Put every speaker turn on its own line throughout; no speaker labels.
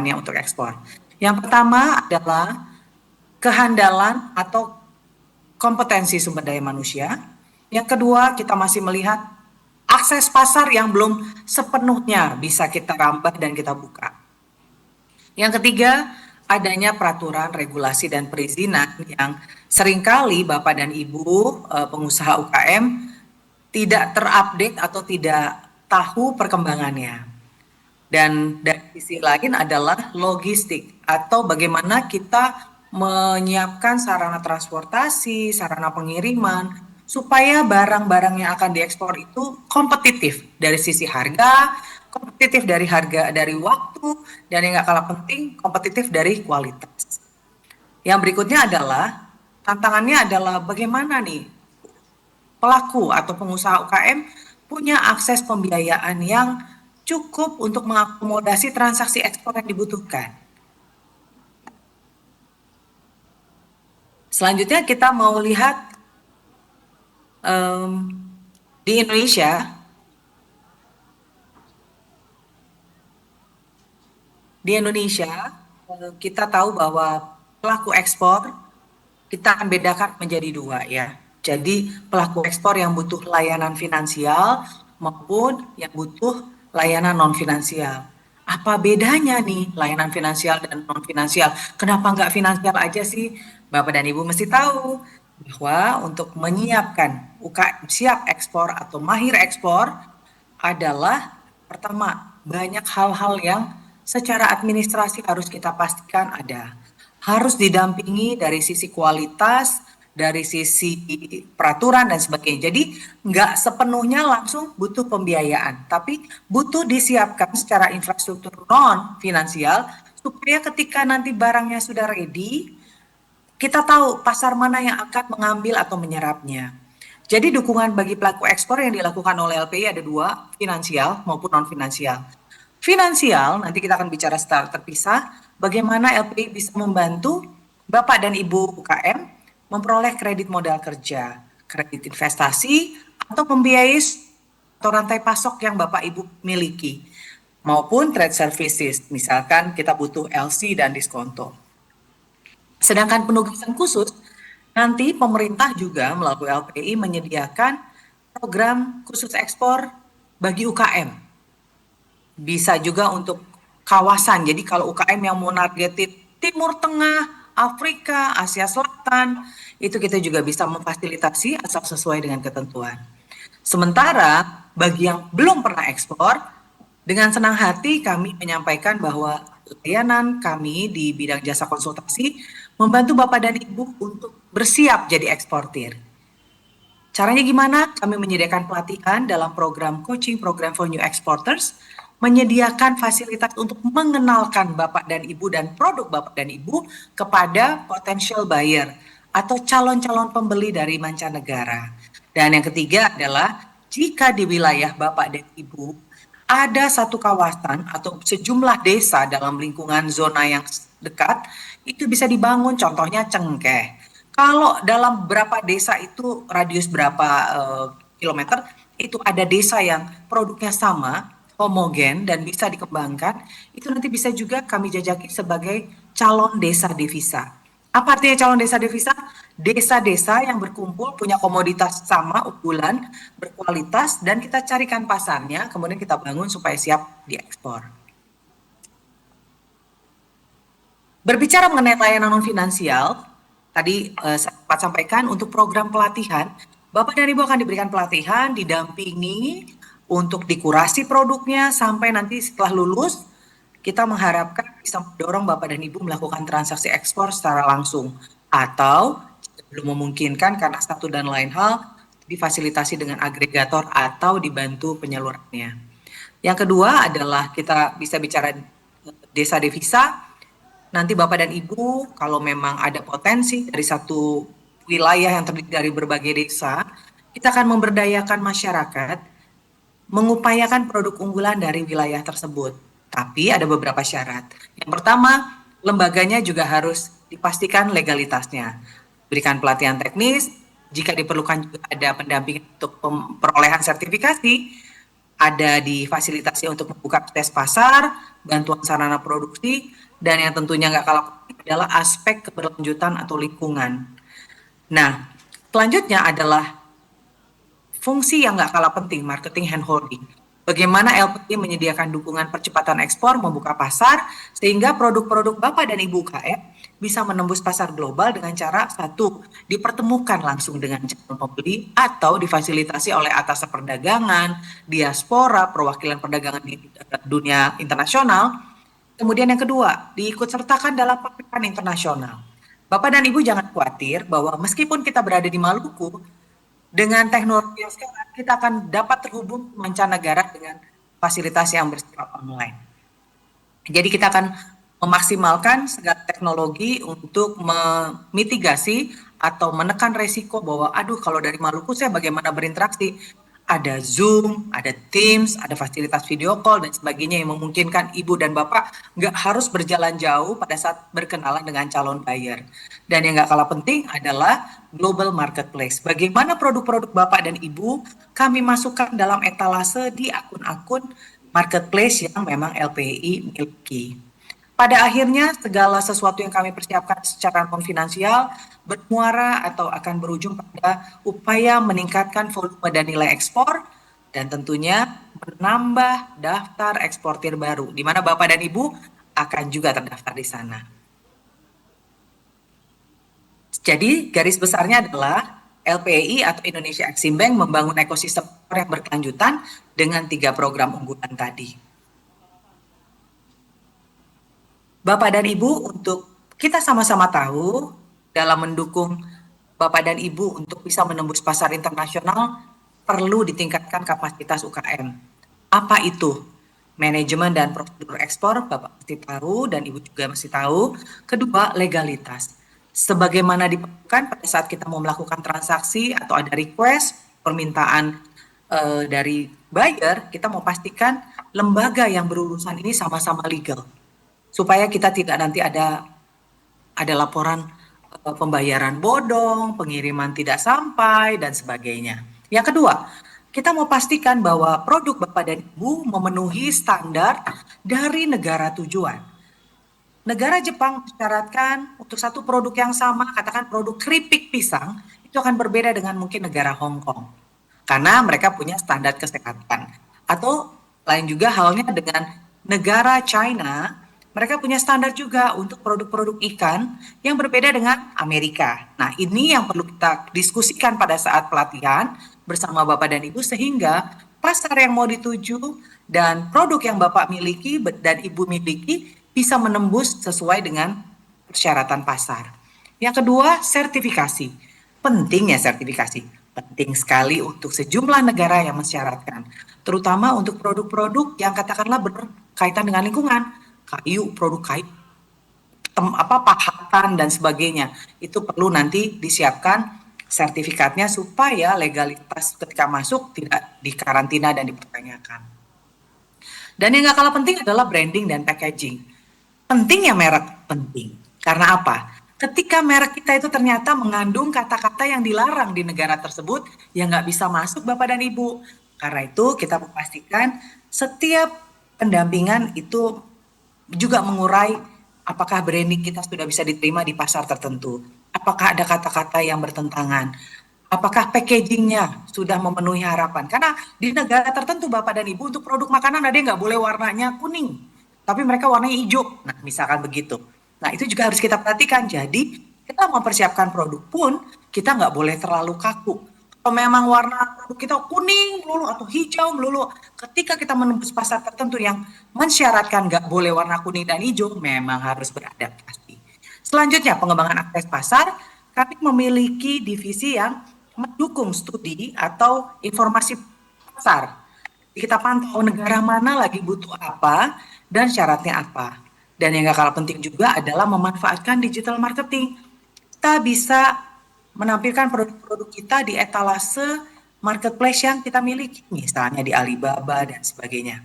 persiapannya untuk ekspor. Yang pertama adalah kehandalan atau kompetensi sumber daya manusia. Yang kedua, kita masih melihat akses pasar yang belum sepenuhnya bisa kita rambah dan kita buka. Yang ketiga, adanya peraturan, regulasi, dan perizinan yang seringkali Bapak dan Ibu pengusaha UKM tidak terupdate atau tidak tahu perkembangannya. Dan dari sisi lain adalah logistik atau bagaimana kita menyiapkan sarana transportasi, sarana pengiriman, supaya barang-barang yang akan diekspor itu kompetitif dari sisi harga, kompetitif dari waktu, dan yang nggak kalah penting kompetitif dari kualitas. Yang berikutnya adalah tantangannya adalah bagaimana nih pelaku atau pengusaha UKM punya akses pembiayaan yang cukup untuk mengakomodasi transaksi ekspor yang dibutuhkan. Selanjutnya kita mau lihat di Indonesia. Di Indonesia kita tahu bahwa pelaku ekspor kita akan bedakan menjadi dua ya. Jadi pelaku ekspor yang butuh layanan finansial maupun yang butuh layanan non finansial. Apa bedanya nih layanan finansial dan non finansial? Kenapa nggak finansial aja sih? Bapak dan Ibu mesti tahu bahwa untuk menyiapkan UKM siap ekspor atau mahir ekspor adalah pertama banyak hal-hal yang secara administrasi harus kita pastikan ada. Harus didampingi dari sisi kualitas, dari sisi peraturan dan sebagainya. Jadi nggak sepenuhnya langsung butuh pembiayaan, tapi butuh disiapkan secara infrastruktur non finansial supaya ketika nanti barangnya sudah ready, kita tahu pasar mana yang akan mengambil atau menyerapnya. Jadi dukungan bagi pelaku ekspor yang dilakukan oleh LPI ada dua, finansial maupun non finansial. Finansial, nanti kita akan bicara secara terpisah, bagaimana LPI bisa membantu Bapak dan Ibu UKM memperoleh kredit modal kerja, kredit investasi, atau membiayai atau rantai pasok yang Bapak Ibu miliki, maupun trade services, misalkan kita butuh LC dan diskonto. Sedangkan penugasan khusus, nanti pemerintah juga melalui LPI menyediakan program khusus ekspor bagi UKM. Bisa juga untuk kawasan. Jadi kalau UKM yang mau nargetin Timur Tengah, Afrika, Asia Selatan, itu kita juga bisa memfasilitasi asal sesuai dengan ketentuan. Sementara bagi yang belum pernah ekspor, dengan senang hati kami menyampaikan bahwa layanan kami di bidang jasa konsultasi membantu Bapak dan Ibu untuk bersiap jadi eksportir. Caranya gimana? Kami menyediakan pelatihan dalam program coaching program for new exporters, menyediakan fasilitas untuk mengenalkan Bapak dan Ibu dan produk Bapak dan Ibu kepada potential buyer atau calon-calon pembeli dari mancanegara. Dan yang ketiga adalah jika di wilayah Bapak dan Ibu ada satu kawasan atau sejumlah desa dalam lingkungan zona yang dekat, itu bisa dibangun contohnya cengkeh. Kalau dalam berapa desa itu radius berapa kilometer, itu ada desa yang produknya sama, homogen dan bisa dikembangkan, itu nanti bisa juga kami jajaki sebagai calon desa devisa. Apa artinya calon desa devisa? Desa-desa yang berkumpul punya komoditas sama, unggulan, berkualitas, dan kita carikan pasarnya, kemudian kita bangun supaya siap diekspor. Berbicara mengenai layanan non finansial, tadi saya sempat sampaikan untuk program pelatihan, Bapak dan Ibu akan diberikan pelatihan, didampingi untuk dikurasi produknya sampai nanti setelah lulus, kita mengharapkan bisa mendorong Bapak dan Ibu melakukan transaksi ekspor secara langsung. Atau belum memungkinkan karena satu dan lain hal, difasilitasi dengan agregator atau dibantu penyalurannya. Yang kedua adalah kita bisa bicara desa devisa. Nanti Bapak dan Ibu kalau memang ada potensi dari satu wilayah yang terdiri dari berbagai desa, kita akan memberdayakan masyarakat mengupayakan produk unggulan dari wilayah tersebut. Tapi ada beberapa syarat. Yang pertama, lembaganya juga harus dipastikan legalitasnya. Berikan pelatihan teknis, jika diperlukan juga ada pendampingan untuk perolehan sertifikasi, ada difasilitasi untuk membuka akses pasar, bantuan sarana produksi, dan yang tentunya nggak kalah penting adalah aspek keberlanjutan atau lingkungan. Nah, selanjutnya adalah fungsi yang nggak kalah penting, marketing handholding. Bagaimana LPI menyediakan dukungan percepatan ekspor, membuka pasar, sehingga produk-produk Bapak dan Ibu UKM bisa menembus pasar global dengan cara satu, dipertemukan langsung dengan calon pembeli atau difasilitasi oleh atas perdagangan, diaspora, perwakilan perdagangan di dunia internasional. Kemudian yang kedua, diikut sertakan dalam pameran internasional. Bapak dan Ibu jangan khawatir bahwa meskipun kita berada di Maluku, dengan teknologi yang sekarang, kita akan dapat terhubung mancanegara dengan fasilitas yang bersifat online. Jadi kita akan memaksimalkan segala teknologi untuk memitigasi atau menekan resiko bahwa, aduh kalau dari Maluku saya bagaimana berinteraksi. Ada Zoom, ada Teams, ada fasilitas video call dan sebagainya yang memungkinkan ibu dan bapak nggak harus berjalan jauh pada saat berkenalan dengan calon buyer. Dan yang nggak kalah penting adalah global marketplace. Bagaimana produk-produk bapak dan ibu kami masukkan dalam etalase di akun-akun marketplace yang memang LPI miliki. Pada akhirnya segala sesuatu yang kami persiapkan secara non finansial bermuara atau akan berujung pada upaya meningkatkan volume dan nilai ekspor dan tentunya menambah daftar eksportir baru di mana Bapak dan Ibu akan juga terdaftar di sana. Jadi garis besarnya adalah LPI atau Indonesia Exim Bank membangun ekosistem yang berkelanjutan dengan 3 program unggulan tadi. Bapak dan Ibu, untuk kita sama-sama tahu dalam mendukung Bapak dan Ibu untuk bisa menembus pasar internasional perlu ditingkatkan kapasitas UKM. Apa itu? Manajemen dan prosedur ekspor, Bapak mesti tahu dan Ibu juga mesti tahu. Kedua, legalitas. Sebagaimana diperlukan pada saat kita mau melakukan transaksi atau ada request, permintaan dari buyer, kita mau pastikan lembaga yang berurusan ini sama-sama legal supaya kita tidak nanti ada laporan pembayaran bodong, pengiriman tidak sampai dan sebagainya. Yang kedua, kita mau pastikan bahwa produk Bapak dan Ibu memenuhi standar dari negara tujuan. Negara Jepang mensyaratkan untuk satu produk yang sama, katakan produk keripik pisang, itu akan berbeda dengan mungkin negara Hong Kong. Karena mereka punya standar kesehatan. Atau lain juga halnya dengan negara China, mereka punya standar juga untuk produk-produk ikan yang berbeda dengan Amerika. Nah, ini yang perlu kita diskusikan pada saat pelatihan bersama Bapak dan Ibu sehingga pasar yang mau dituju dan produk yang Bapak miliki dan Ibu miliki bisa menembus sesuai dengan persyaratan pasar. Yang kedua, sertifikasi. Pentingnya sertifikasi. Penting sekali untuk sejumlah negara yang mensyaratkan. Terutama untuk produk-produk yang katakanlah berkaitan dengan lingkungan kayu, produk kayu, pahatan dan sebagainya. Itu perlu nanti disiapkan sertifikatnya supaya legalitas ketika masuk tidak dikarantina dan dipertanyakan. Dan yang gak kalah penting adalah branding dan packaging. Pentingnya merek penting. Karena apa? Ketika merek kita itu ternyata mengandung kata-kata yang dilarang di negara tersebut, yang nggak bisa masuk Bapak dan Ibu. Karena itu kita memastikan setiap pendampingan itu juga mengurai apakah branding kita sudah bisa diterima di pasar tertentu. Apakah ada kata-kata yang bertentangan. Apakah packagingnya sudah memenuhi harapan. Karena di negara tertentu Bapak dan Ibu untuk produk makanan ada yang nggak boleh warnanya kuning. Tapi mereka warnanya hijau. Nah misalkan begitu. Nah itu juga harus kita perhatikan. Jadi kita mempersiapkan produk pun kita nggak boleh terlalu kaku. Kalau memang warna produk kita kuning melulu atau hijau melulu, ketika kita menembus pasar tertentu yang mensyaratkan nggak boleh warna kuning dan hijau, memang harus beradaptasi. Selanjutnya pengembangan akses pasar, kami memiliki divisi yang mendukung studi atau informasi pasar. Kita pantau negara mana lagi butuh apa dan syaratnya apa. Dan yang gak kalah penting juga adalah memanfaatkan digital marketing. Kita bisa menampilkan produk-produk kita di etalase marketplace yang kita miliki, misalnya di Alibaba dan sebagainya.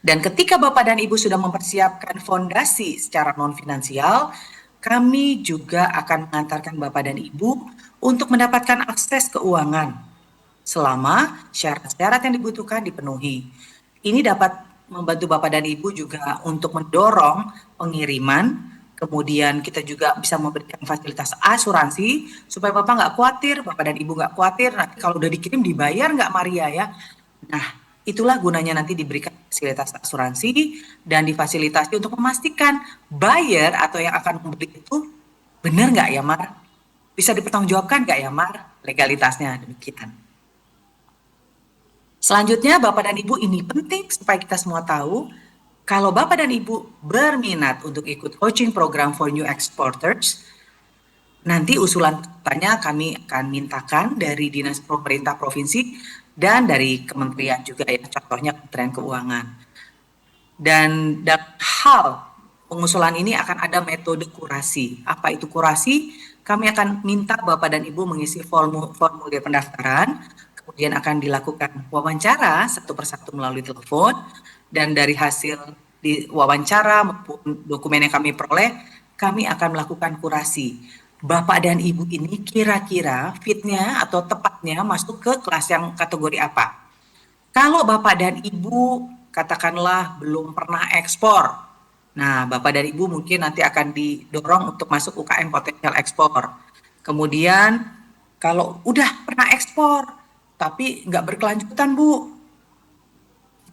Dan ketika Bapak dan Ibu sudah mempersiapkan fondasi secara non-finansial, kami juga akan mengantarkan Bapak dan Ibu untuk mendapatkan akses keuangan selama syarat-syarat yang dibutuhkan dipenuhi. Ini dapat membantu Bapak dan Ibu juga untuk mendorong pengiriman, kemudian kita juga bisa memberikan fasilitas asuransi supaya Bapak nggak khawatir, Bapak dan Ibu nggak khawatir nanti kalau udah dikirim dibayar nggak Maria ya. Nah, itulah gunanya nanti diberikan fasilitas asuransi dan difasilitasi untuk memastikan buyer atau yang akan membeli itu benar nggak ya Mar? Bisa dipertanggungjawabkan nggak ya Mar? Legalitasnya demikian. Selanjutnya Bapak dan Ibu ini penting supaya kita semua tahu kalau Bapak dan Ibu berminat untuk ikut coaching program for new exporters, nanti usulan tanya kami akan mintakan dari Dinas Pemerintah Provinsi dan dari Kementerian juga ya, contohnya Kementerian Keuangan. Dan dalam hal pengusulan ini akan ada metode kurasi. Apa itu kurasi? Kami akan minta Bapak dan Ibu mengisi formulir pendaftaran, kemudian akan dilakukan wawancara satu persatu melalui telepon, dan dari hasil di wawancara maupun dokumen yang kami peroleh, kami akan melakukan kurasi. Bapak dan Ibu ini kira-kira fitnya atau tepatnya masuk ke kelas yang kategori apa? Kalau Bapak dan Ibu katakanlah belum pernah ekspor, nah Bapak dan Ibu mungkin nanti akan didorong untuk masuk UKM potensial ekspor. Kemudian kalau udah pernah ekspor, tapi nggak berkelanjutan Bu,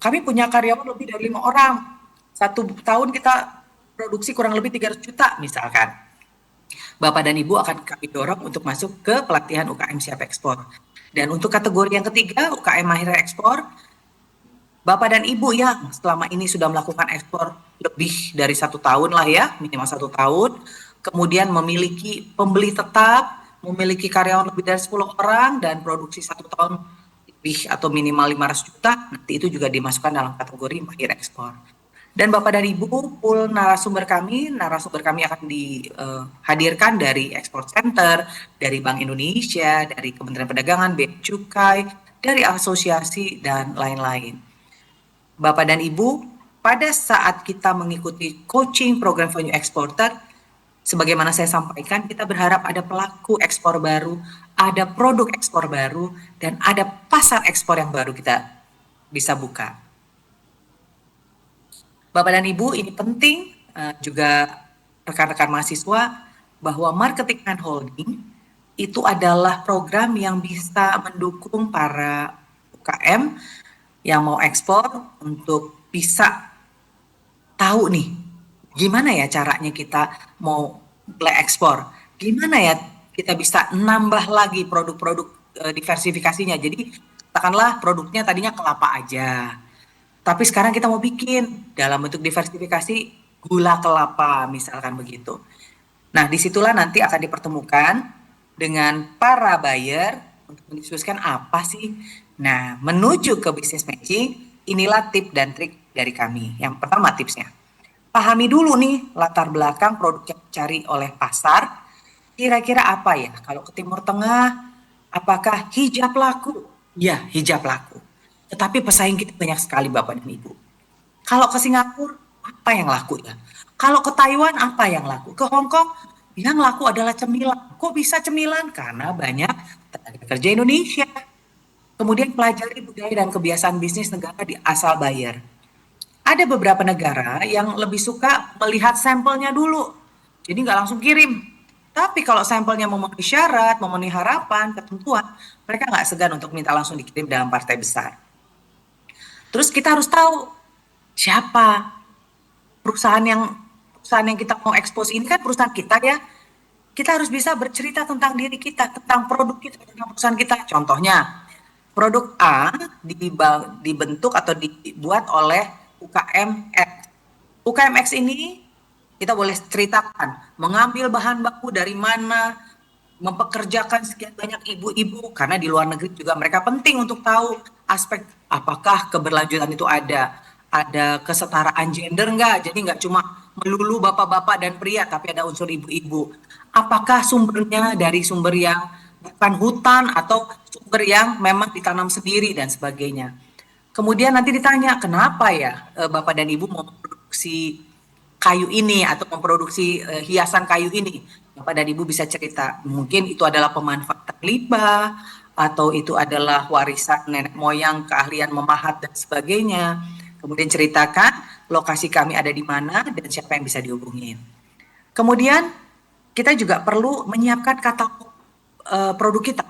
kami punya karyawan lebih dari 5 orang, 1 tahun kita produksi kurang lebih 300 juta misalkan. Bapak dan Ibu akan kami dorong untuk masuk ke pelatihan UKM siap ekspor. Dan untuk kategori yang ketiga, UKM mahir ekspor, Bapak dan Ibu yang selama ini sudah melakukan ekspor lebih dari 1 tahun lah ya, minimal 1 tahun, kemudian memiliki pembeli tetap, memiliki karyawan lebih dari 10 orang, dan produksi 1 tahun lebih atau minimal 500 juta, nanti itu juga dimasukkan dalam kategori mahir ekspor. Dan Bapak dan Ibu, pool narasumber kami akan dihadirkan dari Export Center, dari Bank Indonesia, dari Kementerian Perdagangan, Bea Cukai, dari asosiasi, dan lain-lain. Bapak dan Ibu, pada saat kita mengikuti coaching program for new exporter, sebagaimana saya sampaikan, kita berharap ada pelaku ekspor baru, ada produk ekspor baru, dan ada pasar ekspor yang baru kita bisa buka. Bapak dan Ibu, ini penting juga rekan-rekan mahasiswa bahwa marketing and holding itu adalah program yang bisa mendukung para UKM yang mau ekspor untuk bisa tahu nih gimana ya caranya kita mau mulai ekspor, gimana ya kita bisa nambah lagi produk-produk diversifikasinya. Jadi katakanlah produknya tadinya kelapa aja, tapi sekarang kita mau bikin dalam bentuk diversifikasi gula kelapa misalkan begitu. Nah, disitulah nanti akan dipertemukan dengan para buyer untuk mendiskusikan apa sih. Nah, menuju ke business matching, inilah tip dan trik dari kami. Yang pertama tipsnya, pahami dulu nih latar belakang produk yang dicari oleh pasar. Kira-kira apa ya? Kalau ke Timur Tengah, apakah hijab laku? Ya, hijab laku. Tetapi pesaing kita banyak sekali Bapak dan Ibu. Kalau ke Singapura, apa yang laku ya? Kalau ke Taiwan, apa yang laku? Ke Hong Kong, yang laku adalah cemilan. Kok bisa cemilan? Karena banyak tenaga kerja Indonesia. Kemudian pelajari budaya dan kebiasaan bisnis negara di asal buyer. Ada beberapa negara yang lebih suka melihat sampelnya dulu. Jadi nggak langsung kirim. Tapi kalau sampelnya memenuhi syarat, memenuhi harapan, ketentuan, mereka nggak segan untuk minta langsung dikirim dalam partai besar. Terus kita harus tahu siapa perusahaan yang kita mau expose ini kan perusahaan kita ya. Kita harus bisa bercerita tentang diri kita, tentang produk kita, tentang perusahaan kita. Contohnya, produk A dibentuk atau dibuat oleh UKM X. UKM X ini kita boleh ceritakan mengambil bahan baku dari mana, mempekerjakan sekian banyak ibu-ibu, karena di luar negeri juga mereka penting untuk tahu aspek apakah keberlanjutan itu ada kesetaraan gender enggak, jadi enggak cuma melulu bapak-bapak dan pria tapi ada unsur ibu-ibu. Apakah sumbernya dari sumber yang bukan hutan atau sumber yang memang ditanam sendiri dan sebagainya. Kemudian nanti ditanya kenapa ya Bapak dan Ibu mau memproduksi kayu ini atau memproduksi hiasan kayu ini. Bapak dan Ibu bisa cerita, mungkin itu adalah pemanfaatan limbah atau itu adalah warisan nenek moyang, keahlian memahat dan sebagainya. Kemudian ceritakan lokasi kami ada di mana dan siapa yang bisa dihubungin. Kemudian kita juga perlu menyiapkan katalog produk kita.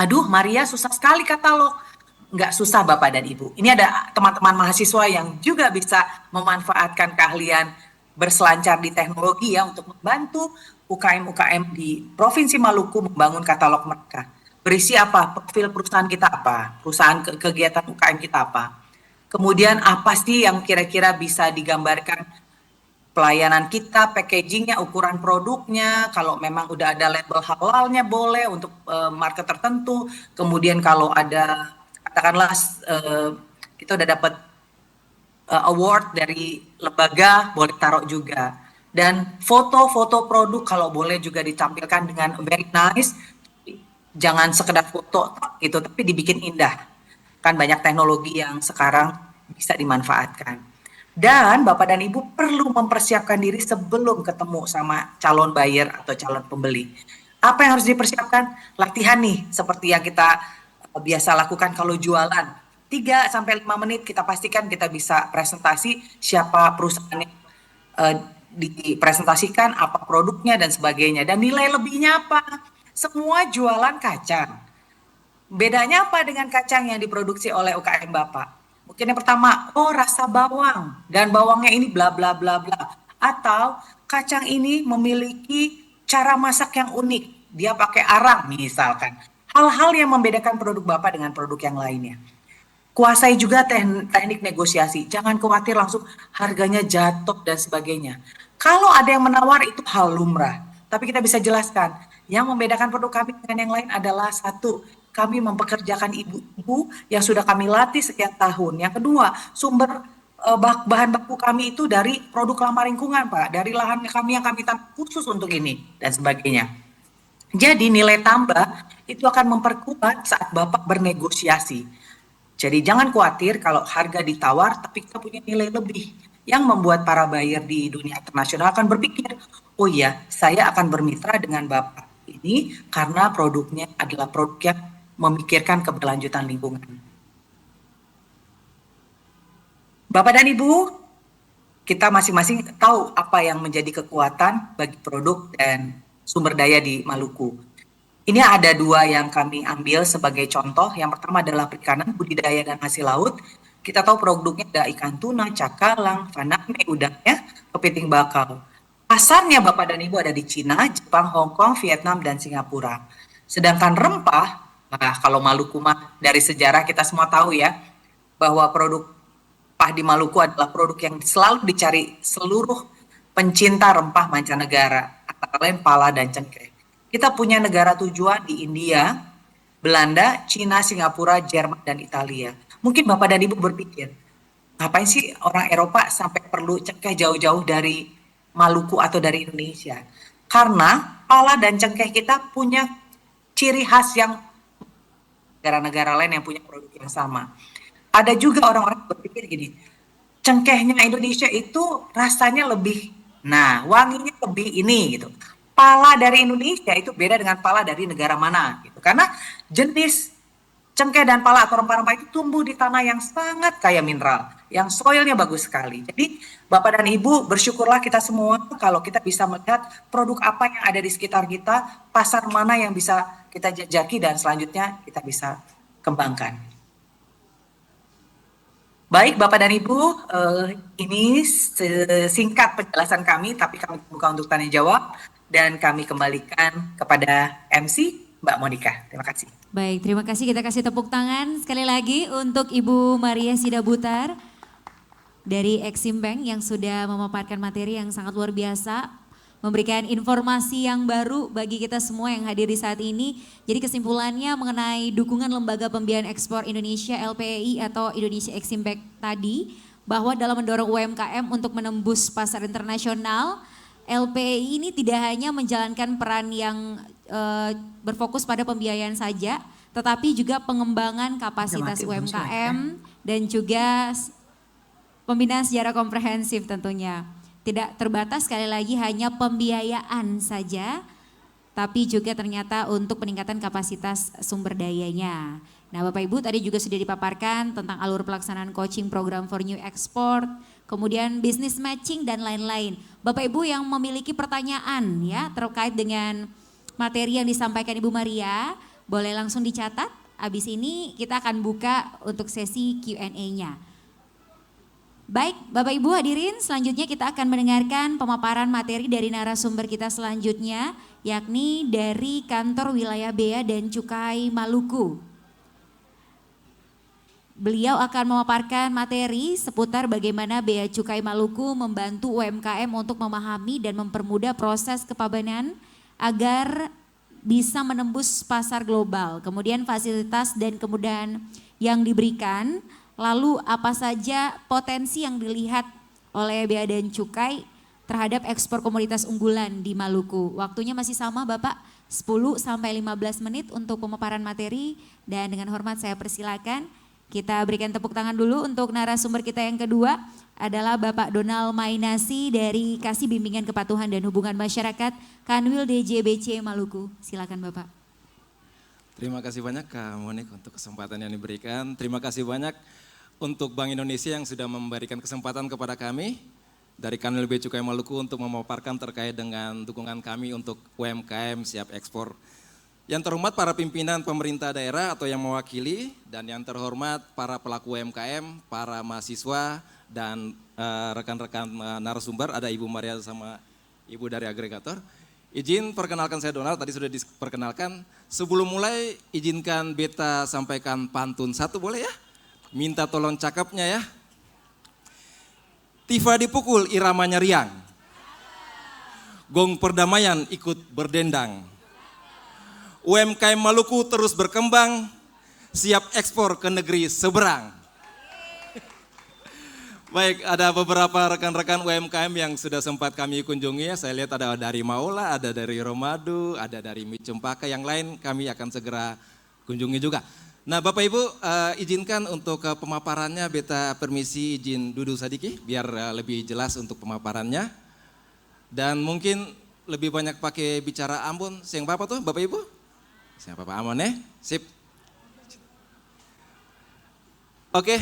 Aduh, Maria, susah sekali katalog. Nggak susah Bapak dan Ibu. Ini ada teman-teman mahasiswa yang juga bisa memanfaatkan keahlian berselancar di teknologi ya untuk membantu UKM-UKM di Provinsi Maluku membangun katalog mereka. Berisi apa? Profil perusahaan kita apa? Perusahaan kegiatan UKM kita apa? Kemudian apa sih yang kira-kira bisa digambarkan pelayanan kita, packagingnya, ukuran produknya, kalau memang udah ada label halalnya boleh untuk market tertentu. Kemudian kalau ada katakanlah kita udah dapat award dari lembaga, boleh taruh juga. Dan foto-foto produk kalau boleh juga ditampilkan dengan very nice, jangan sekedar foto gitu, tapi dibikin indah. Kan banyak teknologi yang sekarang bisa dimanfaatkan. Dan Bapak dan Ibu perlu mempersiapkan diri sebelum ketemu sama calon buyer atau calon pembeli. Apa yang harus dipersiapkan? Latihan nih, seperti yang kita biasa lakukan kalau jualan. 3 sampai 5 menit kita pastikan kita bisa presentasi siapa perusahaan yang dipresentasikan, apa produknya dan sebagainya. Dan nilai lebihnya apa? Semua jualan kacang. Bedanya apa dengan kacang yang diproduksi oleh UKM Bapak? Mungkin yang pertama, oh rasa bawang dan bawangnya ini bla bla bla bla. Atau kacang ini memiliki cara masak yang unik. Dia pakai arang misalkan. Hal-hal yang membedakan produk Bapak dengan produk yang lainnya. Kuasai juga teknik negosiasi. Jangan khawatir langsung harganya jatuh dan sebagainya. Kalau ada yang menawar itu hal lumrah. Tapi kita bisa jelaskan. Yang membedakan produk kami dengan yang lain adalah satu, kami mempekerjakan ibu-ibu yang sudah kami latih sekian tahun. Yang kedua, sumber bahan baku kami itu dari produk ramah lingkungan, Pak. Dari lahan kami yang kami tanam khusus untuk ini dan sebagainya. Jadi nilai tambah itu akan memperkuat saat Bapak bernegosiasi. Jadi jangan khawatir kalau harga ditawar tapi kita punya nilai lebih yang membuat para buyer di dunia internasional akan berpikir, oh iya, saya akan bermitra dengan Bapak ini karena produknya adalah produk yang memikirkan keberlanjutan lingkungan. Bapak dan Ibu, kita masing-masing tahu apa yang menjadi kekuatan bagi produk dan sumber daya di Maluku. Ini ada 2 yang kami ambil sebagai contoh. Yang pertama adalah perikanan, budidaya dan hasil laut. Kita tahu produknya ada ikan tuna, cakalang, faname, udangnya, kepiting bakau. Pasarnya Bapak dan Ibu ada di Cina, Jepang, Hong Kong, Vietnam, dan Singapura. Sedangkan rempah, nah kalau Maluku mah dari sejarah kita semua tahu ya, bahwa produk rempah di Maluku adalah produk yang selalu dicari seluruh pencinta rempah mancanegara, antara lain pala dan cengkeh. Kita punya negara tujuan di India, Belanda, Cina, Singapura, Jerman, dan Italia. Mungkin Bapak dan Ibu berpikir, ngapain sih orang Eropa sampai perlu cengkeh jauh-jauh dari Maluku atau dari Indonesia? Karena pala dan cengkeh kita punya ciri khas yang negara-negara lain yang punya produk yang sama. Ada juga orang-orang berpikir gini, cengkehnya Indonesia itu rasanya lebih, nah wanginya lebih ini gitu. Pala dari Indonesia itu beda dengan pala dari negara mana gitu. Karena jenis cengkeh dan pala atau rempah-rempah itu tumbuh di tanah yang sangat kaya mineral, yang soilnya bagus sekali. Jadi Bapak dan Ibu bersyukurlah kita semua kalau kita bisa melihat produk apa yang ada di sekitar kita, pasar mana yang bisa kita jajaki dan selanjutnya kita bisa kembangkan. Baik Bapak dan Ibu, ini singkat penjelasan kami, tapi kami buka untuk tanya jawab dan kami kembalikan kepada MC Mbak Monica. Terima kasih.
Baik, terima kasih. Kita kasih tepuk tangan sekali lagi untuk Ibu Maria Sidabutar dari Exim Bank yang sudah memaparkan materi yang sangat luar biasa, memberikan informasi yang baru bagi kita semua yang hadir di saat ini. Jadi kesimpulannya mengenai dukungan Lembaga Pembiayaan Ekspor Indonesia LPEI atau Indonesia Exim Bank tadi, bahwa dalam mendorong UMKM untuk menembus pasar internasional, LPEI ini tidak hanya menjalankan peran yang berfokus pada pembiayaan saja, tetapi juga pengembangan kapasitas UMKM dan juga pembinaan secara komprehensif tentunya. Tidak terbatas sekali lagi hanya pembiayaan saja, tapi juga ternyata untuk peningkatan kapasitas sumber dayanya. Nah Bapak Ibu tadi juga sudah dipaparkan tentang alur pelaksanaan coaching program for new export, kemudian business matching dan lain-lain. Bapak Ibu yang memiliki pertanyaan ya terkait dengan materi yang disampaikan Ibu Maria, boleh langsung dicatat. Habis ini kita akan buka untuk sesi Q&A-nya. Baik, Bapak Ibu hadirin, selanjutnya kita akan mendengarkan pemaparan materi dari narasumber kita selanjutnya, yakni dari Kantor Wilayah Bea dan Cukai Maluku. Beliau akan memaparkan materi seputar bagaimana Bea Cukai Maluku membantu UMKM untuk memahami dan mempermudah proses kepabeanan agar bisa menembus pasar global. Kemudian fasilitas dan kemudahan yang diberikan. Lalu apa saja potensi yang dilihat oleh Bea dan Cukai terhadap ekspor komoditas unggulan di Maluku. Waktunya masih sama Bapak, 10 sampai 15 menit untuk pemaparan materi, dan dengan hormat saya persilakan kita berikan tepuk tangan dulu untuk narasumber kita yang kedua adalah Bapak Donald Mainasi dari Kasih Bimbingan Kepatuhan dan Hubungan Masyarakat Kanwil DJBC Maluku. Silakan Bapak.
Terima kasih banyak Kak Monik untuk kesempatan yang diberikan. Terima kasih banyak untuk Bank Indonesia yang sudah memberikan kesempatan kepada kami dari Kanwil Bea Cukai Maluku untuk memaparkan terkait dengan dukungan kami untuk UMKM siap ekspor. Yang terhormat para pimpinan pemerintah daerah atau yang mewakili, dan yang terhormat para pelaku UMKM, para mahasiswa dan rekan-rekan narasumber, ada Ibu Maria sama Ibu dari agregator. Izin perkenalkan saya Donald, tadi sudah diperkenalkan. Sebelum mulai izinkan beta sampaikan pantun satu boleh ya? Minta tolong cakepnya ya. Tifa dipukul iramanya riang. Gong perdamaian ikut berdendang. UMKM Maluku terus berkembang, siap ekspor ke negeri seberang. Baik, ada beberapa rekan-rekan UMKM yang sudah sempat kami kunjungi ya. Saya lihat ada dari Maula, ada dari Romadu, ada dari Micempaka, yang lain kami akan segera kunjungi juga. Nah Bapak Ibu izinkan untuk pemaparannya beta permisi izin duduk sedikit biar lebih jelas untuk pemaparannya. Dan mungkin lebih banyak pakai bicara Ambon, siang Bapak tuh Bapak Ibu? Siapa Pak Ambon ya? Sip. Oke,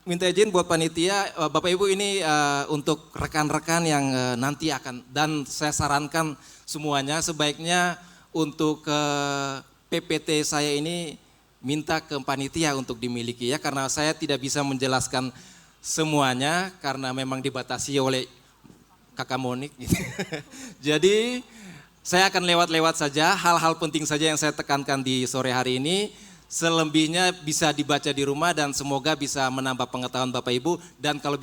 minta izin buat panitia, Bapak Ibu ini untuk rekan-rekan yang nanti akan, dan saya sarankan semuanya sebaiknya untuk PPT saya ini minta ke panitia untuk dimiliki ya, karena saya tidak bisa menjelaskan semuanya karena memang dibatasi oleh Kakak Monik. Gitu. Jadi saya akan lewat-lewat saja hal-hal penting saja yang saya tekankan di sore hari ini. Selebihnya bisa dibaca di rumah dan semoga bisa menambah pengetahuan Bapak Ibu, dan kalau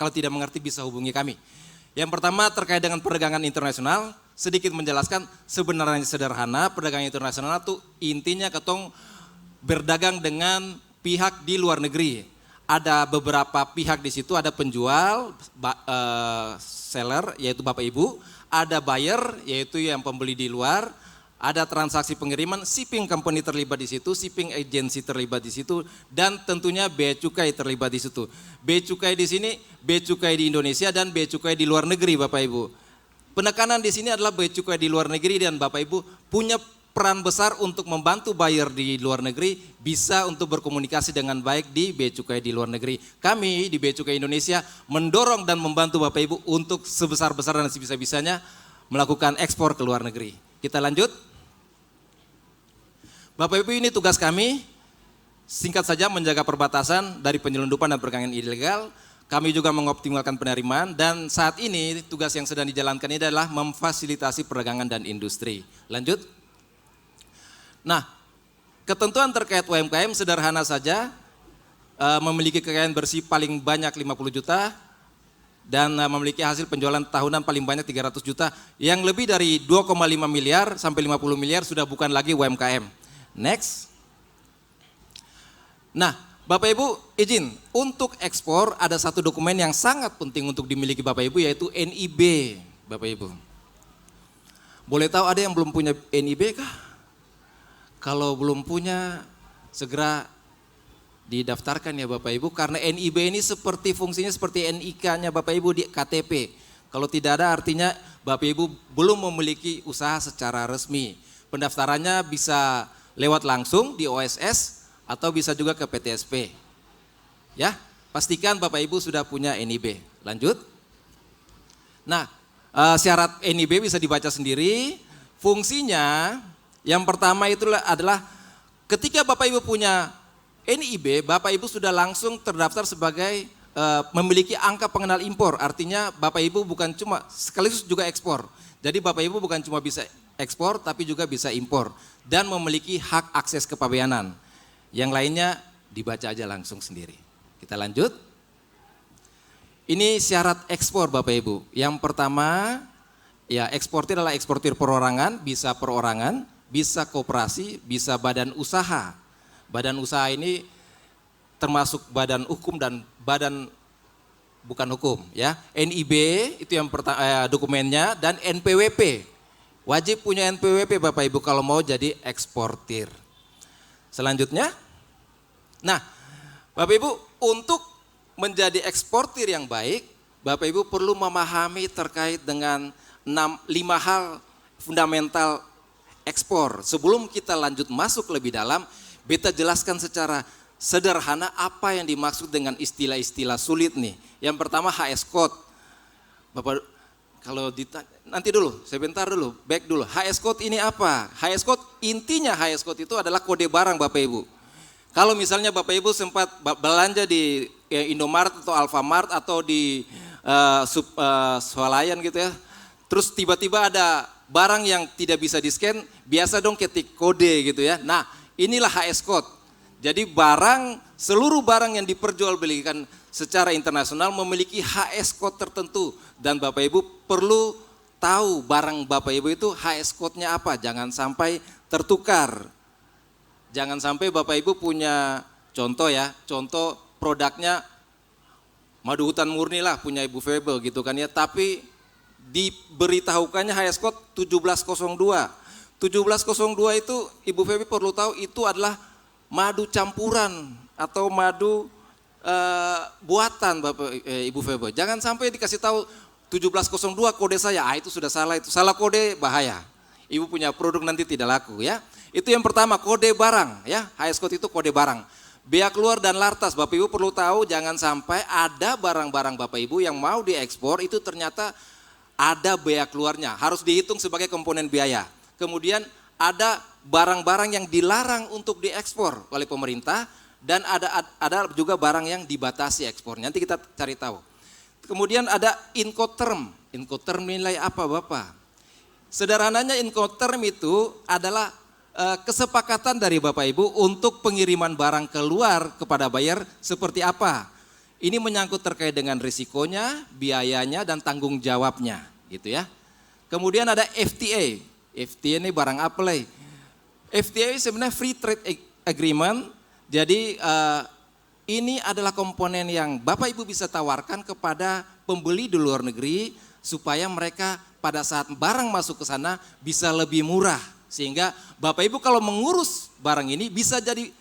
tidak mengerti bisa hubungi kami. Yang pertama terkait dengan perdagangan internasional, sedikit menjelaskan sebenarnya sederhana. Perdagangan internasional itu intinya ketong berdagang dengan pihak di luar negeri. Ada beberapa pihak di situ, ada penjual, seller yaitu Bapak Ibu, ada buyer yaitu yang pembeli di luar, ada transaksi pengiriman, shipping company terlibat di situ, shipping agency terlibat di situ, dan tentunya bea cukai terlibat di situ. Bea cukai di sini, bea cukai di Indonesia dan bea cukai di luar negeri Bapak Ibu. Penekanan di sini adalah bea cukai di luar negeri, dan Bapak Ibu punya peran besar untuk membantu buyer di luar negeri bisa untuk berkomunikasi dengan baik di bea cukai di luar negeri. Kami di Bea Cukai Indonesia mendorong dan membantu Bapak Ibu untuk sebesar-besar dan sebisa-bisanya melakukan ekspor ke luar negeri. Kita lanjut. Bapak Ibu, ini tugas kami, singkat saja menjaga perbatasan dari penyelundupan dan perdagangan ilegal. Kami juga mengoptimalkan penerimaan, dan saat ini tugas yang sedang dijalankan ini adalah memfasilitasi perdagangan dan industri. Lanjut. Nah, ketentuan terkait UMKM sederhana saja, memiliki kekayaan bersih paling banyak 50 juta dan memiliki hasil penjualan tahunan paling banyak 300 juta. Yang lebih dari 2,5 miliar sampai 50 miliar sudah bukan lagi UMKM. Next. Nah, Bapak Ibu izin, untuk ekspor ada satu dokumen yang sangat penting untuk dimiliki Bapak Ibu, yaitu NIB Bapak Ibu. Boleh tahu ada yang belum punya NIB kah? Kalau belum punya, segera didaftarkan ya Bapak Ibu, karena NIB ini seperti fungsinya seperti NIK-nya Bapak Ibu di KTP. Kalau tidak ada artinya Bapak Ibu belum memiliki usaha secara resmi. Pendaftarannya bisa lewat langsung di OSS atau bisa juga ke PTSP. Ya, pastikan Bapak Ibu sudah punya NIB. Lanjut. Nah, syarat NIB bisa dibaca sendiri. Fungsinya yang pertama itu adalah ketika Bapak Ibu punya NIB, Bapak Ibu sudah langsung terdaftar sebagai memiliki angka pengenal impor. Artinya Bapak Ibu bukan cuma sekaligus juga ekspor. Jadi Bapak Ibu bukan cuma bisa ekspor tapi juga bisa impor dan memiliki hak akses kepabeanan. Yang lainnya dibaca aja langsung sendiri. Kita lanjut. Ini syarat ekspor Bapak Ibu. Yang pertama, ya eksportir adalah eksportir perorangan, bisa perorangan, bisa koperasi, bisa badan usaha. Badan usaha ini termasuk badan hukum dan badan bukan hukum ya. NIB itu yang pertama dokumennya, dan NPWP. Wajib punya NPWP Bapak Ibu kalau mau jadi eksportir. Selanjutnya, nah Bapak Ibu untuk menjadi eksportir yang baik, Bapak Ibu perlu memahami terkait dengan 5 hal fundamental ekspor. Sebelum kita lanjut masuk lebih dalam, beta jelaskan secara sederhana apa yang dimaksud dengan istilah-istilah sulit nih. Yang pertama HS code. Bapak kalau nanti dulu, sebentar dulu, back dulu. HS code ini apa? HS code, intinya HS code itu adalah kode barang Bapak Ibu. Kalau misalnya Bapak Ibu sempat belanja di Indomaret atau Alfamart atau di Swalayan gitu ya. Terus tiba-tiba ada barang yang tidak bisa di-scan, biasa dong ketik kode gitu ya. Nah, inilah HS code. Jadi seluruh barang yang diperjualbelikan secara internasional memiliki HS code tertentu. Dan Bapak Ibu perlu tahu barang Bapak Ibu itu HS code-nya apa, jangan sampai tertukar. Jangan sampai Bapak Ibu punya contoh ya, contoh produknya madu hutan murni lah punya Ibu Febel gitu kan ya, tapi diberitahukannya HS code 1702. 1702 itu Ibu Febel perlu tahu itu adalah madu campuran atau madu buatan Bapak Ibu Febel. Jangan sampai dikasih tahu 1702 kode saya, itu sudah salah, itu salah kode bahaya. Ibu punya produk nanti tidak laku ya. Itu yang pertama, kode barang ya. HS code itu kode barang. Bea keluar dan lartas, Bapak Ibu perlu tahu jangan sampai ada barang-barang Bapak Ibu yang mau diekspor itu ternyata ada bea keluarnya, harus dihitung sebagai komponen biaya. Kemudian ada barang-barang yang dilarang untuk diekspor oleh pemerintah dan ada juga barang yang dibatasi ekspornya. Nanti kita cari tahu. Kemudian ada Incoterm. Incoterm nilai apa Bapak? Sederhananya Incoterm itu adalah kesepakatan dari Bapak Ibu untuk pengiriman barang keluar kepada buyer seperti apa. Ini menyangkut terkait dengan risikonya, biayanya, dan tanggung jawabnya, gitu ya. Kemudian ada FTA. FTA ini barang apa lagi? FTA sebenarnya Free Trade Agreement. Jadi ini adalah komponen yang Bapak Ibu bisa tawarkan kepada pembeli di luar negeri supaya mereka pada saat barang masuk ke sana bisa lebih murah. Sehingga Bapak Ibu kalau mengurus barang ini bisa jadi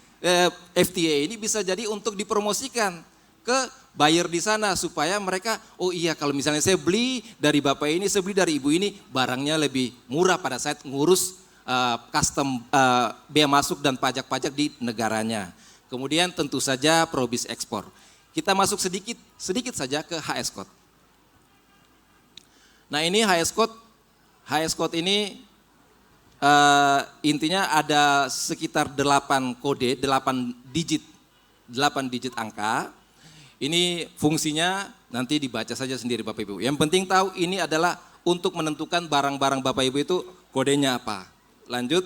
FTA ini bisa jadi untuk dipromosikan ke buyer di sana supaya mereka oh iya kalau misalnya saya beli dari Bapak ini, saya beli dari Ibu ini barangnya lebih murah pada saat ngurus custom bea masuk dan pajak-pajak di negaranya. Kemudian tentu saja probis ekspor. Kita masuk sedikit saja ke HS code. Nah ini HS code. HS code ini intinya ada sekitar 8 kode, 8 digit angka. Ini fungsinya nanti dibaca saja sendiri Bapak Ibu. Yang penting tahu ini adalah untuk menentukan barang-barang Bapak Ibu itu kodenya apa. Lanjut.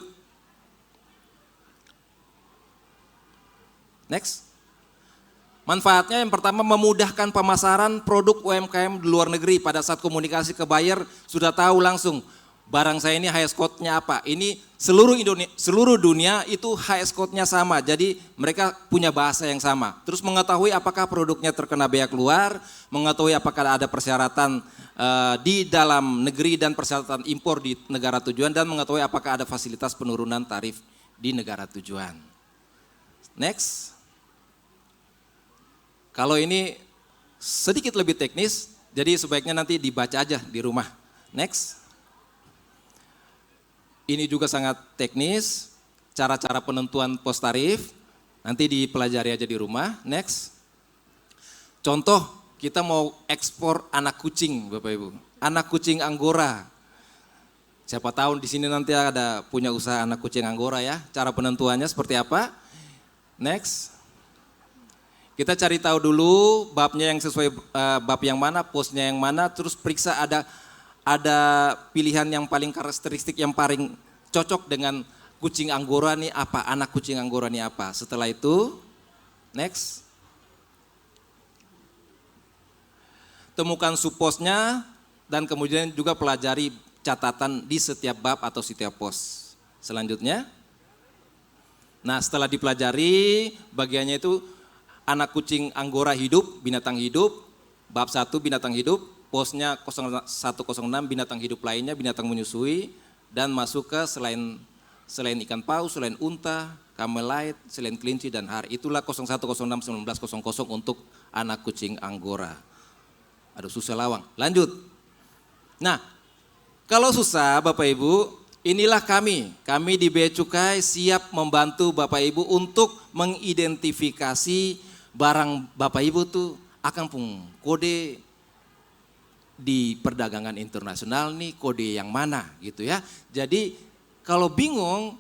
Next. Manfaatnya yang pertama memudahkan pemasaran produk UMKM di luar negeri. Pada saat komunikasi ke buyer sudah tahu langsung barang saya ini HS code-nya apa. Ini seluruh dunia itu HS code-nya sama. Jadi mereka punya bahasa yang sama. Terus mengetahui apakah produknya terkena bea keluar, mengetahui apakah ada persyaratan di dalam negeri dan persyaratan impor di negara tujuan, dan mengetahui apakah ada fasilitas penurunan tarif di negara tujuan. Next. Kalau ini sedikit lebih teknis, jadi sebaiknya nanti dibaca aja di rumah. Next. Ini juga sangat teknis, cara-cara penentuan pos tarif, nanti dipelajari aja di rumah. Next. Contoh, kita mau ekspor anak kucing, Bapak Ibu. Anak kucing Anggora. Siapa tahu di sini nanti ada punya usaha anak kucing Anggora ya. Cara penentuannya seperti apa? Next. Kita cari tahu dulu babnya yang sesuai bab yang mana, posnya yang mana, terus periksa ada pilihan yang paling karakteristik yang paling cocok dengan kucing Anggora nih apa, anak kucing Anggora nih apa. Setelah itu, next. Temukan subposnya dan kemudian juga pelajari catatan di setiap bab atau setiap pos. Selanjutnya, nah setelah dipelajari bagiannya itu anak kucing Anggora hidup, binatang hidup, bab 1 binatang hidup, posnya 0106 binatang hidup lainnya, binatang menyusui, dan masuk ke selain ikan paus, selain unta, camelide, selain kelinci dan har. Itulah 0106-1900 untuk anak kucing Anggora. Aduh susah lawang, lanjut. Nah kalau susah Bapak Ibu, inilah kami di Bea Cukai siap membantu Bapak Ibu untuk mengidentifikasi barang Bapak Ibu tuh akan pun kode di perdagangan internasional nih kode yang mana gitu ya. Jadi kalau bingung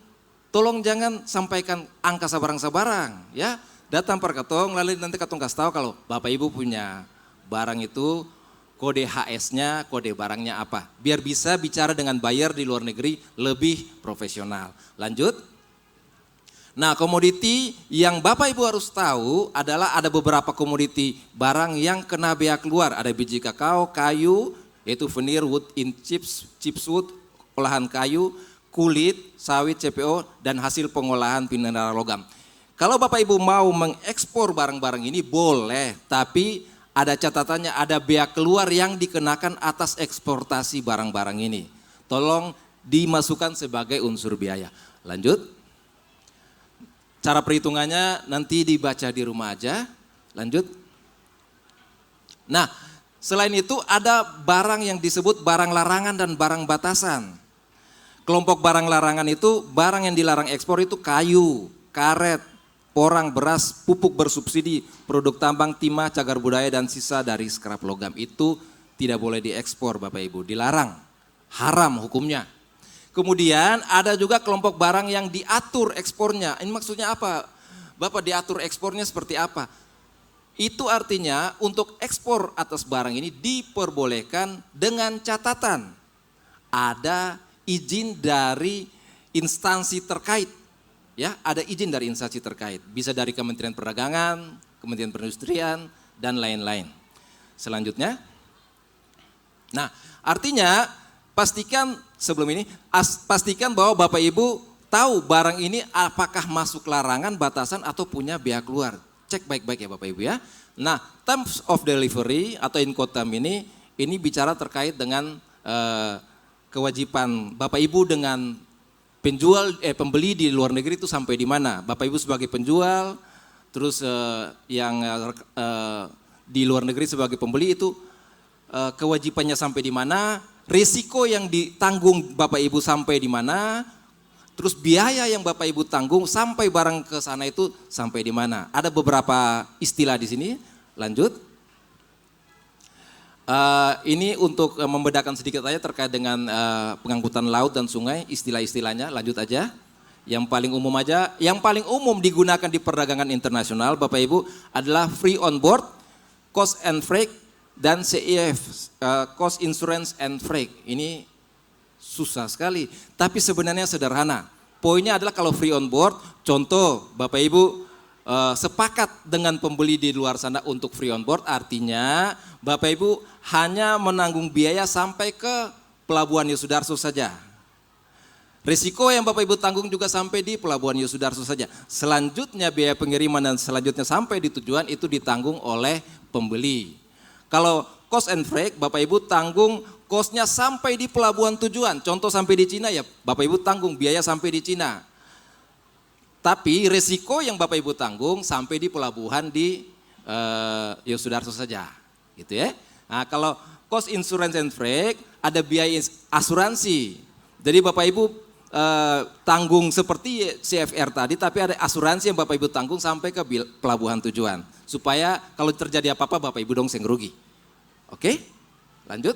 tolong jangan sampaikan angka sabarang-sabarang ya. Datang per katong lalu nanti katong kasih tahu kalau Bapak Ibu punya barang itu kode HS-nya, kode barangnya apa. Biar bisa bicara dengan buyer di luar negeri lebih profesional. Lanjut. Nah komoditi yang Bapak Ibu harus tahu adalah ada beberapa komoditi barang yang kena bea keluar. Ada biji kakao, kayu, yaitu veneer, wood in chips wood, olahan kayu, kulit, sawit, CPO, dan hasil pengolahan mineral logam. Kalau Bapak Ibu mau mengekspor barang-barang ini boleh, tapi ada catatannya, ada bea keluar yang dikenakan atas eksportasi barang-barang ini. Tolong dimasukkan sebagai unsur biaya. Lanjut. Cara perhitungannya nanti dibaca di rumah aja. Lanjut. Nah, selain itu ada barang yang disebut barang larangan dan barang batasan. Kelompok barang larangan itu barang yang dilarang ekspor itu kayu, karet, porang, beras, pupuk bersubsidi, produk tambang, timah, cagar budaya, dan sisa dari skrap logam. Itu tidak boleh diekspor Bapak Ibu, dilarang, haram hukumnya. Kemudian ada juga kelompok barang yang diatur ekspornya. Ini maksudnya apa? Bapak diatur ekspornya seperti apa? Itu artinya untuk ekspor atas barang ini diperbolehkan dengan catatan ada izin dari instansi terkait. Ya, ada izin dari instansi terkait. Bisa dari Kementerian Perdagangan, Kementerian Perindustrian, dan lain-lain. Selanjutnya. Nah, artinya pastikan sebelum ini, pastikan bahwa Bapak Ibu tahu barang ini apakah masuk larangan, batasan, atau punya bea keluar. Cek baik-baik ya Bapak Ibu ya. Nah, terms of delivery atau incoterm ini bicara terkait dengan kewajiban Bapak Ibu dengan pembeli di luar negeri itu sampai di mana. Bapak Ibu sebagai penjual, terus yang di luar negeri sebagai pembeli itu kewajibannya sampai di mana, risiko yang ditanggung Bapak Ibu sampai di mana, terus biaya yang Bapak Ibu tanggung sampai barang ke sana itu sampai di mana. Ada beberapa istilah di sini. Lanjut. Ini untuk membedakan sedikit aja terkait dengan pengangkutan laut dan sungai, istilah-istilahnya. Lanjut aja. Yang paling umum aja, yang paling umum digunakan di perdagangan internasional Bapak Ibu adalah free on board, cost and freight, dan CIF, cost insurance and freight. Ini susah sekali, tapi sebenarnya sederhana. Poinnya adalah kalau free on board, contoh Bapak Ibu sepakat dengan pembeli di luar sana untuk free on board, artinya Bapak Ibu hanya menanggung biaya sampai ke Pelabuhan Yosudarso saja. Risiko yang Bapak Ibu tanggung juga sampai di Pelabuhan Yosudarso saja. Selanjutnya biaya pengiriman dan selanjutnya sampai di tujuan itu ditanggung oleh pembeli. Kalau cost and freight, Bapak Ibu tanggung costnya sampai di pelabuhan tujuan. Contoh sampai di Cina ya, Bapak Ibu tanggung biaya sampai di Cina. Tapi resiko yang Bapak Ibu tanggung sampai di pelabuhan di Yosudarso saja, gitu ya. Nah kalau cost insurance and freight, ada biaya asuransi. Jadi Bapak Ibu tanggung seperti CFR tadi, tapi ada asuransi yang Bapak Ibu tanggung sampai ke pelabuhan tujuan. Supaya kalau terjadi apa-apa Bapak Ibu dong yang rugi. Oke, lanjut.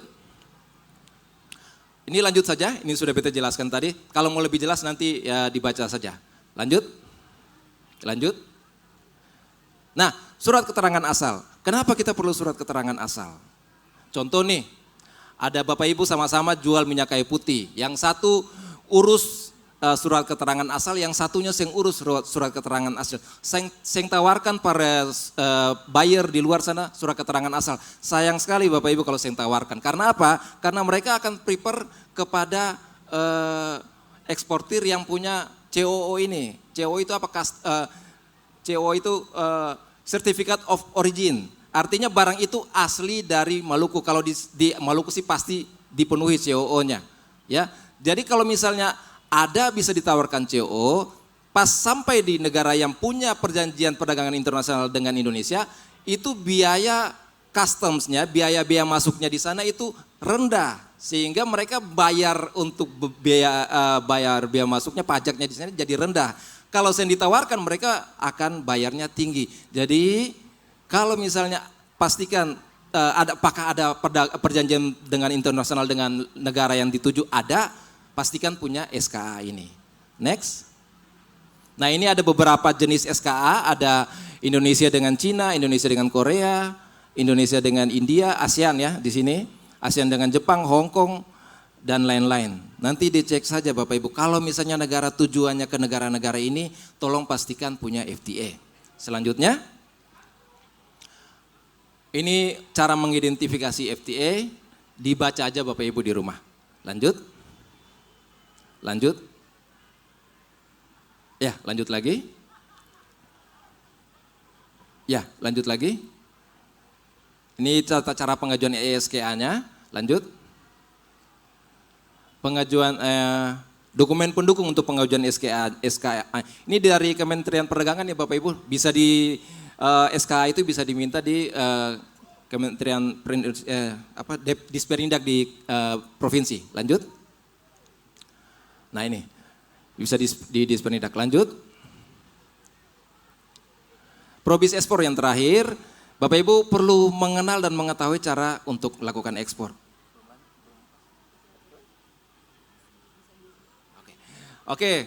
Ini lanjut saja, ini sudah kita jelaskan tadi. Kalau mau lebih jelas nanti ya dibaca saja. Lanjut. Lanjut. Nah, surat keterangan asal. Kenapa kita perlu surat keterangan asal? Contoh nih, ada Bapak Ibu sama-sama jual minyak kayu putih. Yang satu urus surat keterangan asal, yang satunya yang urus surat keterangan asal. Saya tawarkan para buyer di luar sana surat keterangan asal. Sayang sekali Bapak Ibu kalau saya tawarkan. Karena apa? Karena mereka akan prefer kepada eksportir yang punya COO ini. COO itu apa? COO itu Certificate of Origin. Artinya barang itu asli dari Maluku. Kalau di Maluku sih pasti dipenuhi COO-nya. Ya. Jadi kalau misalnya ada bisa ditawarkan COO, pas sampai di negara yang punya perjanjian perdagangan internasional dengan Indonesia, itu biaya customs-nya, biaya masuknya di sana itu rendah. Sehingga mereka bayar untuk bayar biaya masuknya, pajaknya di sana jadi rendah. Kalau yang ditawarkan mereka akan bayarnya tinggi. Jadi kalau misalnya pastikan apakah ada perjanjian dengan internasional dengan negara yang dituju ada, pastikan punya SKA ini. Next. Nah ini ada beberapa jenis SKA, ada Indonesia dengan Cina, Indonesia dengan Korea, Indonesia dengan India, ASEAN ya di sini, ASEAN dengan Jepang, Hong Kong, dan lain-lain. Nanti dicek saja Bapak Ibu, kalau misalnya negara tujuannya ke negara-negara ini, tolong pastikan punya FTA. Selanjutnya, ini cara mengidentifikasi FTA, dibaca aja Bapak Ibu di rumah. Lanjut. Lanjut. Ya, lanjut lagi. Ya, lanjut lagi. Ini tata cara pengajuan ESKA-nya. Lanjut. Pengajuan dokumen pendukung untuk pengajuan SKA. Ini dari Kementerian Perdagangan ya Bapak Ibu. Bisa di SKA itu bisa diminta di Kementerian Disperindak di provinsi. Lanjut. Nah ini, bisa di Disperindak. Lanjut. Probis ekspor yang terakhir, Bapak Ibu perlu mengenal dan mengetahui cara untuk melakukan ekspor. Oke,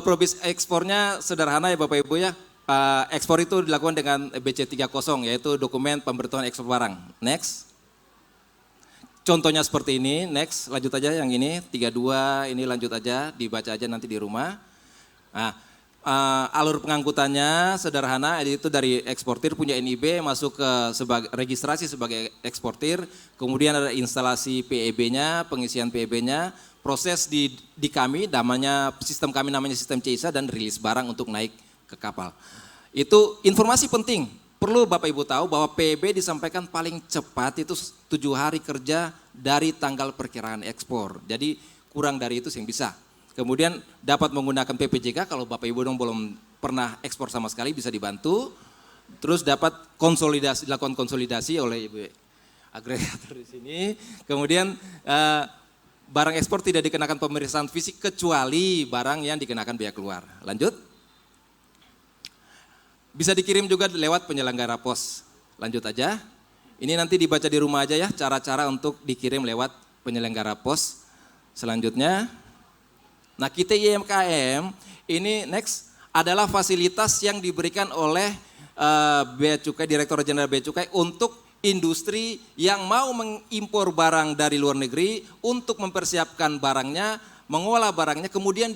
probis ekspornya sederhana ya Bapak Ibu ya. Ekspor itu dilakukan dengan BC30 yaitu dokumen pemberitahuan ekspor barang. Next. Contohnya seperti ini, next, lanjut aja yang ini, 32, ini lanjut aja, dibaca aja nanti di rumah. Nah, alur pengangkutannya sederhana, itu dari eksportir punya NIB, masuk ke registrasi sebagai eksportir, kemudian ada instalasi PEB-nya, pengisian PEB-nya, proses di kami, sistem kami namanya sistem CISA dan rilis barang untuk naik ke kapal. Itu informasi penting. Perlu Bapak Ibu tahu bahwa PEB disampaikan paling cepat itu 7 hari kerja dari tanggal perkiraan ekspor. Jadi kurang dari itu yang bisa. Kemudian dapat menggunakan PPJK kalau Bapak Ibu belum pernah ekspor sama sekali bisa dibantu. Terus dapat dilakukan konsolidasi oleh Ibu agregator di sini. Kemudian barang ekspor tidak dikenakan pemeriksaan fisik kecuali barang yang dikenakan biaya keluar. Lanjut. Bisa dikirim juga lewat penyelenggara pos. Lanjut aja. Ini nanti dibaca di rumah aja ya, cara-cara untuk dikirim lewat penyelenggara pos. Selanjutnya, nah kita IMKM ini next adalah fasilitas yang diberikan oleh Bea Cukai, Direktur Jenderal Bea Cukai untuk industri yang mau mengimpor barang dari luar negeri untuk mempersiapkan barangnya, mengolah barangnya, kemudian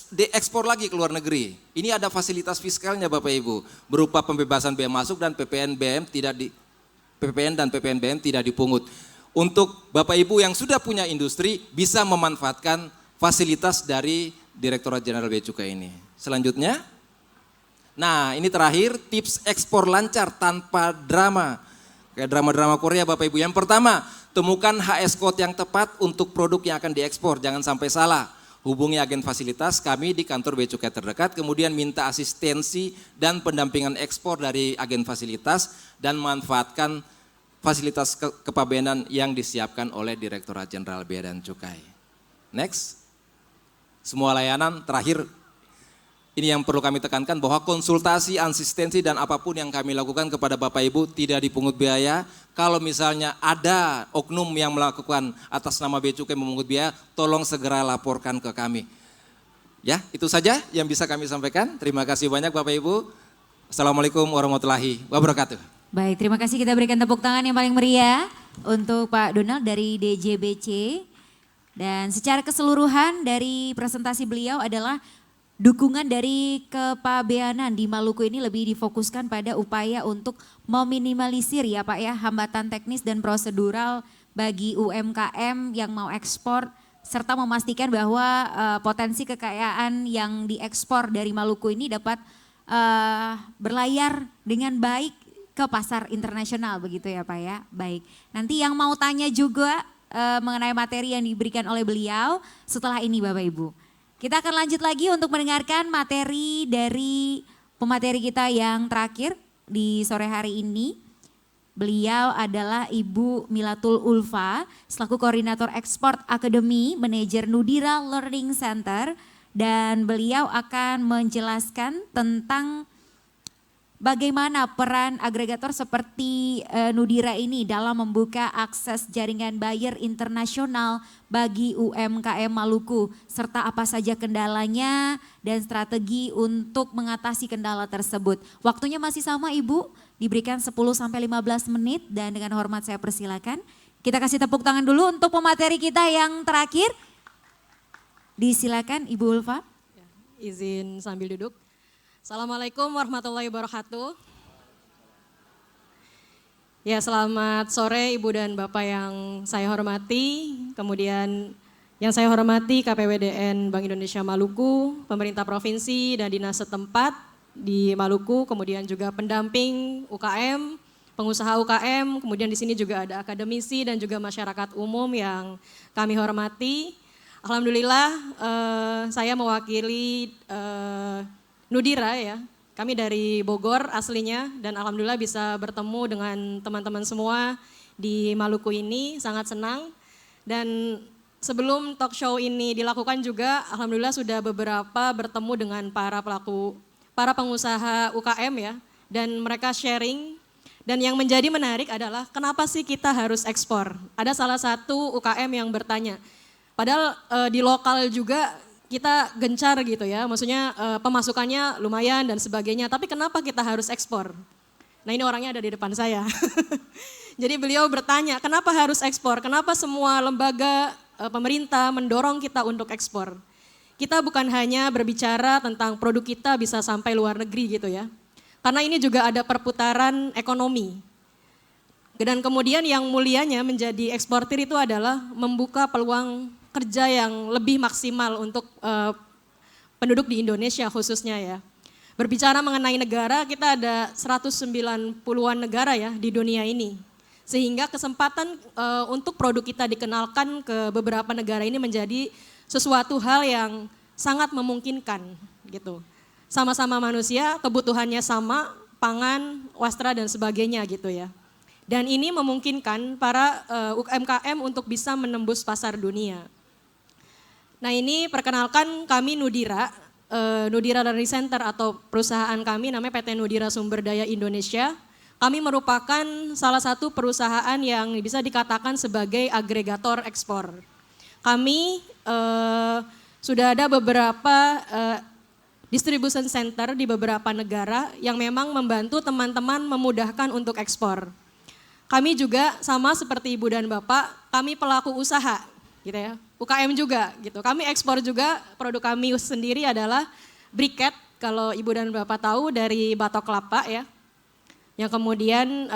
diekspor lagi ke luar negeri. Ini ada fasilitas fiskalnya Bapak Ibu, berupa pembebasan bea masuk dan PPN dan PPNBM tidak dipungut. Untuk Bapak Ibu yang sudah punya industri bisa memanfaatkan fasilitas dari Direktorat Jenderal Bea Cukai ini. Selanjutnya, nah ini terakhir tips ekspor lancar tanpa drama. Kayak drama-drama Korea Bapak Ibu. Yang pertama, temukan HS code yang tepat untuk produk yang akan diekspor, jangan sampai salah. Hubungi agen fasilitas kami di kantor Bea Cukai terdekat, kemudian minta asistensi dan pendampingan ekspor dari agen fasilitas dan manfaatkan fasilitas kepabeanan yang disiapkan oleh Direktorat Jenderal Bea dan Cukai. Next. Semua layanan terakhir. Ini yang perlu kami tekankan bahwa konsultasi, asistensi dan apapun yang kami lakukan kepada Bapak Ibu tidak dipungut biaya. Kalau misalnya ada oknum yang melakukan atas nama Bea Cukai memungut biaya, tolong segera laporkan ke kami. Ya, itu saja yang bisa kami sampaikan. Terima kasih banyak Bapak Ibu. Assalamualaikum warahmatullahi wabarakatuh.
Baik, terima kasih, kita berikan tepuk tangan yang paling meriah untuk Pak Donald dari DJBC. Dan secara keseluruhan dari presentasi beliau adalah dukungan dari kepabeanan di Maluku ini lebih difokuskan pada upaya untuk meminimalisir ya Pak ya hambatan teknis dan prosedural bagi UMKM yang mau ekspor serta memastikan bahwa potensi kekayaan yang diekspor dari Maluku ini dapat berlayar dengan baik ke pasar internasional begitu ya Pak ya. Baik, nanti yang mau tanya juga mengenai materi yang diberikan oleh beliau setelah ini Bapak Ibu. Kita akan lanjut lagi untuk mendengarkan materi dari pemateri kita yang terakhir di sore hari ini. Beliau adalah Ibu Milatul Ulfa, selaku Koordinator Ekspor Akademi, Manajer Nudira Learning Center. Dan beliau akan menjelaskan tentang bagaimana peran agregator seperti Nudira ini dalam membuka akses jaringan buyer internasional bagi UMKM Maluku, serta apa saja kendalanya dan strategi untuk mengatasi kendala tersebut. Waktunya masih sama Ibu, diberikan 10-15 menit dan dengan hormat saya persilakan. Kita kasih tepuk tangan dulu untuk pemateri kita yang terakhir. Disilakan Ibu Ulfa.
Izin sambil duduk. Assalamualaikum warahmatullahi wabarakatuh. Ya, selamat sore Ibu dan Bapak yang saya hormati. Kemudian yang saya hormati KPWDN Bank Indonesia Maluku, pemerintah provinsi dan dinas setempat di Maluku, kemudian juga pendamping UKM, pengusaha UKM, kemudian di sini juga ada akademisi dan juga masyarakat umum yang kami hormati. Alhamdulillah saya mewakili Nudira ya, kami dari Bogor aslinya dan alhamdulillah bisa bertemu dengan teman-teman semua di Maluku ini, sangat senang. Dan sebelum talk show ini dilakukan juga alhamdulillah sudah beberapa bertemu dengan para pengusaha UKM ya, dan mereka sharing. Dan yang menjadi menarik adalah kenapa sih kita harus ekspor? Ada salah satu UKM yang bertanya, padahal di lokal juga kita gencar gitu ya, maksudnya pemasukannya lumayan dan sebagainya, tapi kenapa kita harus ekspor? Nah ini orangnya ada di depan saya. Jadi beliau bertanya, kenapa harus ekspor? Kenapa semua lembaga pemerintah mendorong kita untuk ekspor? Kita bukan hanya berbicara tentang produk kita bisa sampai luar negeri gitu ya, karena ini juga ada perputaran ekonomi. Dan kemudian yang mulianya menjadi eksportir itu adalah membuka peluang kerja yang lebih maksimal untuk penduduk di Indonesia khususnya ya. Berbicara mengenai negara, kita ada 190-an negara ya di dunia ini. Sehingga kesempatan untuk produk kita dikenalkan ke beberapa negara ini menjadi sesuatu hal yang sangat memungkinkan gitu. Sama-sama manusia, kebutuhannya sama, pangan, wastra dan sebagainya gitu ya. Dan ini memungkinkan para UMKM untuk bisa menembus pasar dunia. Nah ini perkenalkan kami Nudira, Nudira Learning Center atau perusahaan kami namanya PT Nudira Sumber Daya Indonesia. Kami merupakan salah satu perusahaan yang bisa dikatakan sebagai agregator ekspor. Kami sudah ada beberapa distribution center di beberapa negara yang memang membantu teman-teman memudahkan untuk ekspor. Kami juga sama seperti Ibu dan Bapak, kami pelaku usaha gitu ya, UKM juga gitu. Kami ekspor juga, produk kami sendiri adalah briket, kalau Ibu dan Bapak tahu dari batok kelapa ya, yang kemudian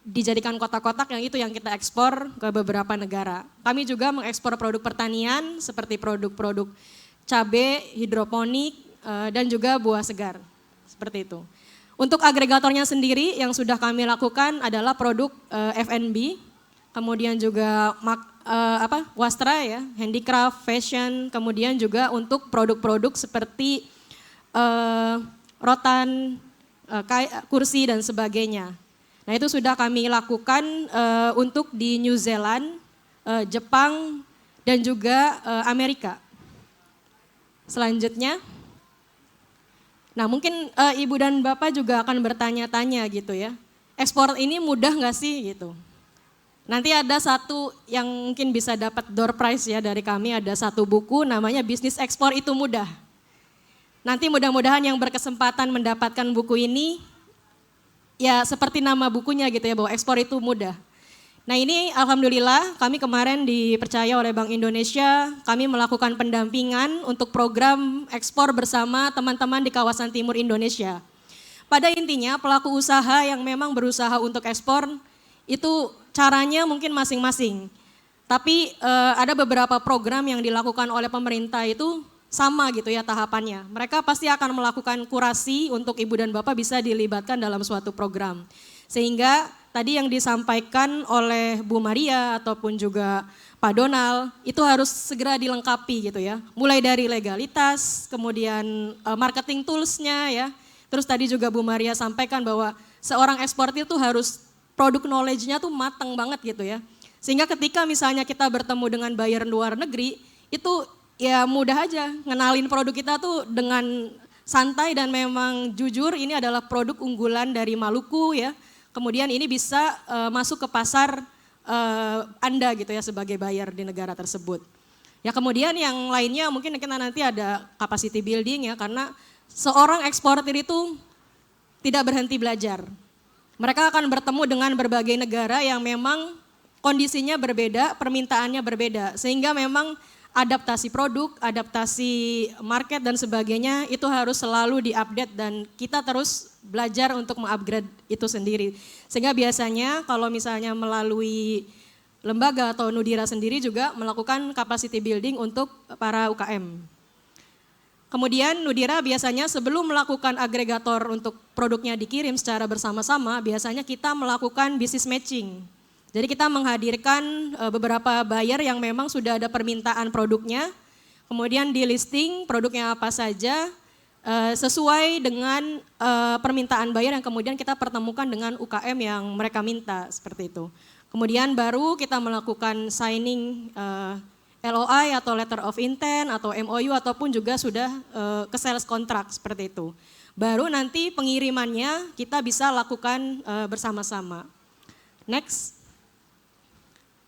dijadikan kotak-kotak, yang itu yang kita ekspor ke beberapa negara. Kami juga mengekspor produk pertanian seperti produk-produk cabai, hidroponik, dan juga buah segar, seperti itu. Untuk agregatornya sendiri yang sudah kami lakukan adalah produk F&B, kemudian juga wastra ya, handicraft, fashion, kemudian juga untuk produk-produk seperti rotan, kursi dan sebagainya. Nah itu sudah kami lakukan untuk di New Zealand, Jepang, dan juga Amerika. Selanjutnya, nah mungkin Ibu dan Bapak juga akan bertanya-tanya gitu ya, ekspor ini mudah nggak sih gitu. Nanti ada satu yang mungkin bisa dapat door prize ya dari kami, ada satu buku namanya Bisnis Ekspor Itu Mudah. Nanti mudah-mudahan yang berkesempatan mendapatkan buku ini, ya seperti nama bukunya gitu ya, bahwa ekspor itu mudah. Nah ini alhamdulillah kami kemarin dipercaya oleh Bank Indonesia, kami melakukan pendampingan untuk program ekspor bersama teman-teman di kawasan timur Indonesia. Pada intinya pelaku usaha yang memang berusaha untuk ekspor itu caranya mungkin masing-masing. Tapi ada beberapa program yang dilakukan oleh pemerintah itu sama gitu ya tahapannya. Mereka pasti akan melakukan kurasi untuk Ibu dan Bapak bisa dilibatkan dalam suatu program. Sehingga tadi yang disampaikan oleh Bu Maria ataupun juga Pak Donald itu harus segera dilengkapi gitu ya. Mulai dari legalitas, kemudian marketing toolsnya ya. Terus tadi juga Bu Maria sampaikan bahwa seorang eksportir itu harus produk knowledge-nya tuh matang banget gitu ya. Sehingga ketika misalnya kita bertemu dengan buyer luar negeri, itu ya mudah aja ngenalin produk kita tuh dengan santai dan memang jujur ini adalah produk unggulan dari Maluku ya. Kemudian ini bisa masuk ke pasar Anda gitu ya sebagai buyer di negara tersebut. Ya kemudian yang lainnya mungkin kita nanti ada capacity building ya, karena seorang eksportir itu tidak berhenti belajar. Mereka akan bertemu dengan berbagai negara yang memang kondisinya berbeda, permintaannya berbeda. Sehingga memang adaptasi produk, adaptasi market dan sebagainya itu harus selalu diupdate dan kita terus belajar untuk mengupgrade itu sendiri. Sehingga biasanya kalau misalnya melalui lembaga atau Nudira sendiri juga melakukan capacity building untuk para UKM. Kemudian Nudira biasanya sebelum melakukan agregator untuk produknya dikirim secara bersama-sama, biasanya kita melakukan business matching. Jadi kita menghadirkan beberapa buyer yang memang sudah ada permintaan produknya, kemudian di listing produknya apa saja, sesuai dengan permintaan buyer yang kemudian kita pertemukan dengan UKM yang mereka minta, seperti itu. Kemudian baru kita melakukan signing LOI atau letter of intent atau MOU ataupun juga sudah ke sales contract seperti itu. Baru nanti pengirimannya kita bisa lakukan bersama-sama. Next.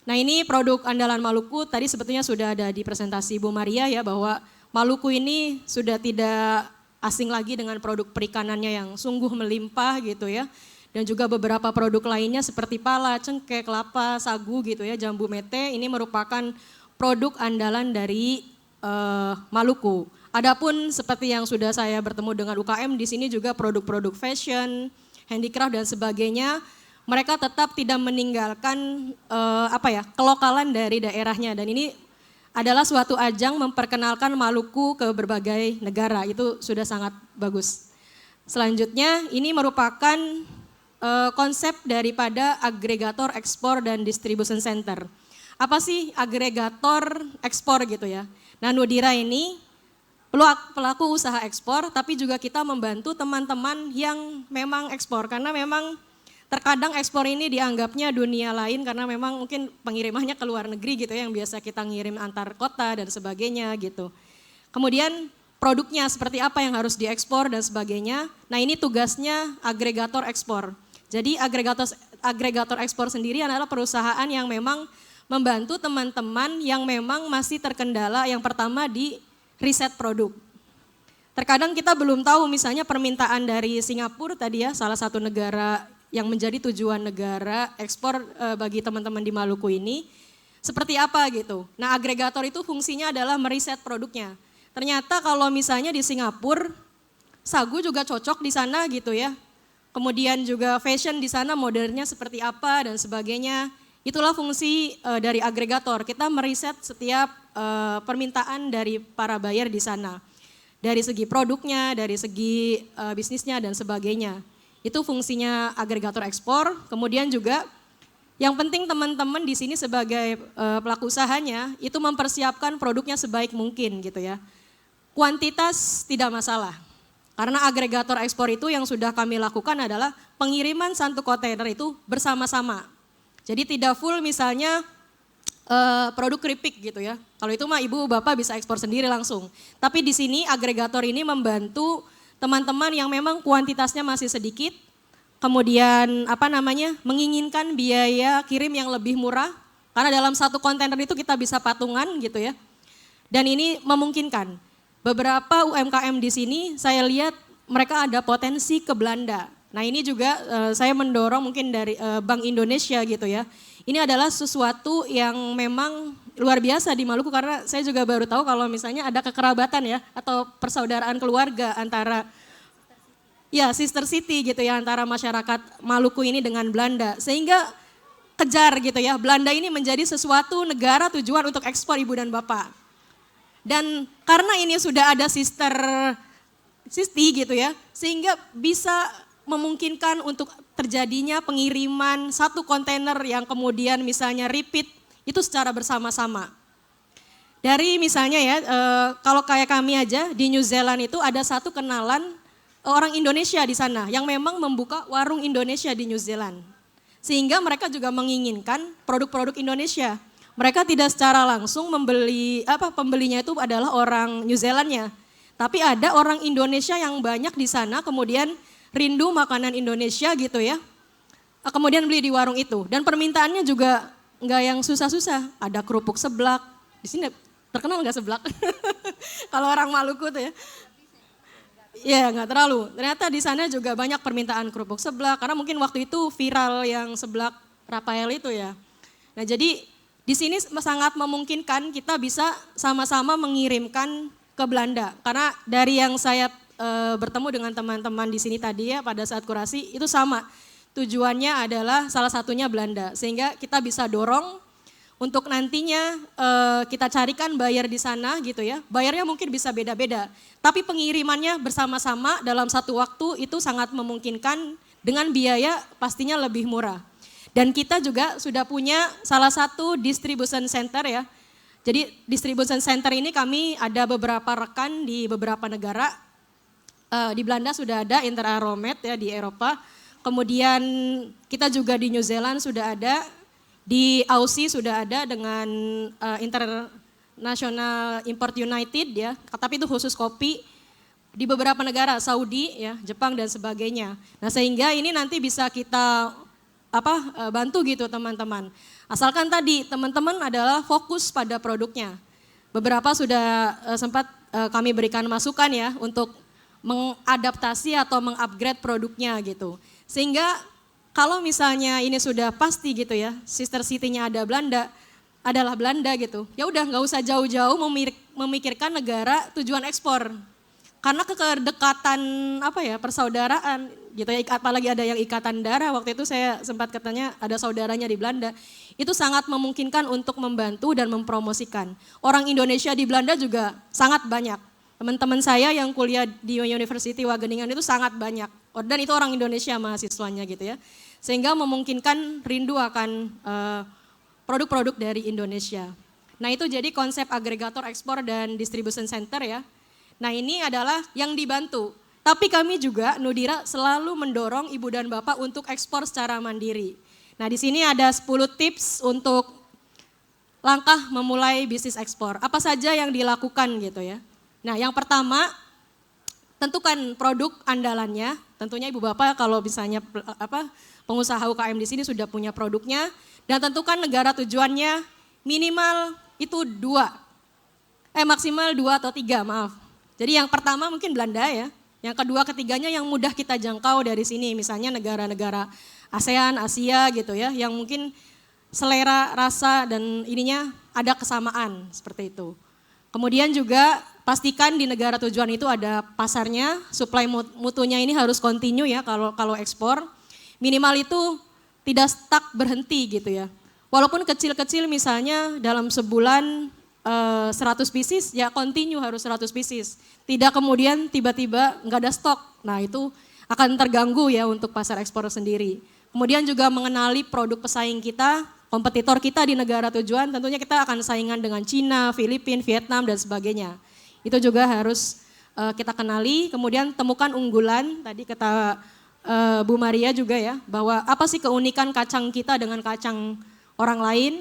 Nah ini produk andalan Maluku, tadi sebetulnya sudah ada di presentasi Bu Maria ya, bahwa Maluku ini sudah tidak asing lagi dengan produk perikanannya yang sungguh melimpah gitu ya. Dan juga beberapa produk lainnya seperti pala, cengkeh, kelapa, sagu gitu ya, jambu mete, ini merupakan produk andalan dari Maluku. Adapun seperti yang sudah saya bertemu dengan UKM di sini juga produk-produk fashion, handicraft dan sebagainya, mereka tetap tidak meninggalkan kelokalan dari daerahnya dan ini adalah suatu ajang memperkenalkan Maluku ke berbagai negara, itu sudah sangat bagus. Selanjutnya ini merupakan konsep daripada agregator ekspor dan distribution center. Apa sih agregator ekspor gitu ya? Nah Nudira ini pelaku usaha ekspor tapi juga kita membantu teman-teman yang memang ekspor karena memang terkadang ekspor ini dianggapnya dunia lain karena memang mungkin pengirimannya ke luar negeri gitu ya, yang biasa kita ngirim antar kota dan sebagainya gitu. Kemudian produknya seperti apa yang harus diekspor dan sebagainya. Nah ini tugasnya agregator ekspor. Jadi agregator ekspor sendiri adalah perusahaan yang memang membantu teman-teman yang memang masih terkendala yang pertama di riset produk. Terkadang kita belum tahu misalnya permintaan dari Singapura tadi ya, salah satu negara yang menjadi tujuan negara ekspor bagi teman-teman di Maluku ini, seperti apa gitu. Nah agregator itu fungsinya adalah meriset produknya. Ternyata kalau misalnya di Singapura, sagu juga cocok di sana gitu ya. Kemudian juga fashion di sana modernnya seperti apa dan sebagainya. Itulah fungsi dari agregator, kita meriset setiap permintaan dari para buyer di sana. Dari segi produknya, dari segi bisnisnya dan sebagainya. Itu fungsinya agregator ekspor. Kemudian juga yang penting teman-teman di sini sebagai pelaku usahanya itu mempersiapkan produknya sebaik mungkin gitu ya. Kuantitas tidak masalah. Karena agregator ekspor itu yang sudah kami lakukan adalah pengiriman satu kontainer itu bersama-sama. Jadi tidak full misalnya produk keripik gitu ya. Kalau itu mah ibu bapak bisa ekspor sendiri langsung. Tapi di sini agregator ini membantu teman-teman yang memang kuantitasnya masih sedikit, kemudian menginginkan biaya kirim yang lebih murah. Karena dalam satu kontainer itu kita bisa patungan gitu ya. Dan ini memungkinkan. Beberapa UMKM di sini saya lihat mereka ada potensi ke Belanda. Nah ini juga saya mendorong mungkin dari Bank Indonesia gitu ya. Ini adalah sesuatu yang memang luar biasa di Maluku karena saya juga baru tahu kalau misalnya ada kekerabatan ya atau persaudaraan keluarga antara sister city gitu ya antara masyarakat Maluku ini dengan Belanda. Sehingga kejar gitu ya Belanda ini menjadi sesuatu negara tujuan untuk ekspor ibu dan bapak. Dan karena ini sudah ada sister city gitu ya, sehingga bisa memungkinkan untuk terjadinya pengiriman satu kontainer yang kemudian misalnya repeat itu secara bersama-sama. Dari misalnya ya, kalau kayak kami aja di New Zealand itu ada satu kenalan orang Indonesia di sana yang memang membuka warung Indonesia di New Zealand. Sehingga mereka juga menginginkan produk-produk Indonesia. Mereka tidak secara langsung membeli, pembelinya itu adalah orang New Zealandnya. Tapi ada orang Indonesia yang banyak di sana kemudian rindu makanan Indonesia gitu ya. Kemudian beli di warung itu. Dan permintaannya juga nggak yang susah-susah. Ada kerupuk seblak. Di sini terkenal nggak seblak? Kalau orang Maluku tuh ya. Iya nggak terlalu. Ternyata di sana juga banyak permintaan kerupuk seblak. Karena mungkin waktu itu viral yang seblak Rafael itu ya. Nah jadi di sini sangat memungkinkan kita bisa sama-sama mengirimkan ke Belanda. Karena dari yang saya bertemu dengan teman-teman di sini tadi ya pada saat kurasi itu sama. Tujuannya adalah salah satunya Belanda. Sehingga kita bisa dorong untuk nantinya kita carikan buyer di sana gitu ya. Bayarnya mungkin bisa beda-beda. Tapi pengirimannya bersama-sama dalam satu waktu itu sangat memungkinkan dengan biaya pastinya lebih murah. Dan kita juga sudah punya salah satu distribution center ya. Jadi distribution center ini kami ada beberapa rekan di beberapa negara. Di Belanda sudah ada Interaromed ya di Eropa. Kemudian kita juga di New Zealand sudah ada. Di Aussie sudah ada dengan International Import United ya. Tapi itu khusus kopi. Di beberapa negara, Saudi ya, Jepang dan sebagainya. Nah sehingga ini nanti bisa kita bantu gitu teman-teman. Asalkan tadi teman-teman adalah fokus pada produknya. Beberapa sudah sempat kami berikan masukan ya untuk mengadaptasi atau mengupgrade produknya gitu. Sehingga kalau misalnya ini sudah pasti gitu ya, sister city-nya adalah Belanda gitu. Ya udah nggak usah jauh-jauh memikirkan negara tujuan ekspor. Karena kedekatan persaudaraan gitu ya, apalagi ada yang ikatan darah, waktu itu saya sempat katanya ada saudaranya di Belanda, itu sangat memungkinkan untuk membantu dan mempromosikan. Orang Indonesia di Belanda juga sangat banyak. Teman-teman saya yang kuliah di University Wageningen itu sangat banyak, dan itu orang Indonesia mahasiswanya gitu ya. Sehingga memungkinkan rindu akan produk-produk dari Indonesia. Nah itu jadi konsep agregator ekspor dan distribution center ya. Nah ini adalah yang dibantu, tapi kami juga Nudira selalu mendorong ibu dan bapak untuk ekspor secara mandiri. Nah di sini ada 10 tips untuk langkah memulai bisnis ekspor. Apa saja yang dilakukan gitu ya. Nah yang pertama, tentukan produk andalannya. Tentunya ibu bapak kalau misalnya pengusaha UKM di sini sudah punya produknya. Dan tentukan negara tujuannya minimal itu maksimal 2 atau 3 maaf. Jadi yang pertama mungkin Belanda ya, yang kedua ketiganya yang mudah kita jangkau dari sini, misalnya negara-negara ASEAN, Asia gitu ya, yang mungkin selera, rasa dan ininya ada kesamaan seperti itu. Kemudian juga pastikan di negara tujuan itu ada pasarnya, supply mutunya ini harus continue ya kalau ekspor. Minimal itu tidak stuck berhenti gitu ya. Walaupun kecil-kecil misalnya dalam sebulan 100 pieces ya continue harus 100 pieces. Tidak kemudian tiba-tiba nggak ada stok. Nah itu akan terganggu ya untuk pasar ekspor sendiri. Kemudian juga mengenali produk pesaing kita, kompetitor kita di negara tujuan. Tentunya kita akan saingan dengan Cina, Filipina, Vietnam dan sebagainya. Itu juga harus kita kenali, kemudian temukan unggulan, tadi kata Bu Maria juga ya, bahwa apa sih keunikan kacang kita dengan kacang orang lain,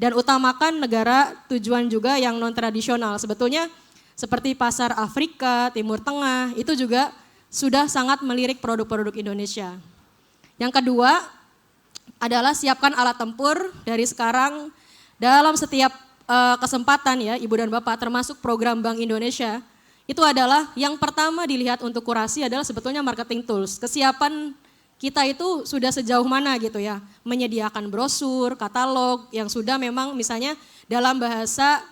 dan utamakan negara tujuan juga yang non-tradisional. Sebetulnya seperti pasar Afrika, Timur Tengah, itu juga sudah sangat melirik produk-produk Indonesia. Yang kedua adalah siapkan alat tempur dari sekarang dalam setiap kesempatan ya Ibu dan Bapak, termasuk program Bank Indonesia. Itu adalah yang pertama dilihat untuk kurasi adalah sebetulnya marketing tools. Kesiapan kita itu sudah sejauh mana gitu ya. Menyediakan brosur, katalog yang sudah memang misalnya dalam bahasa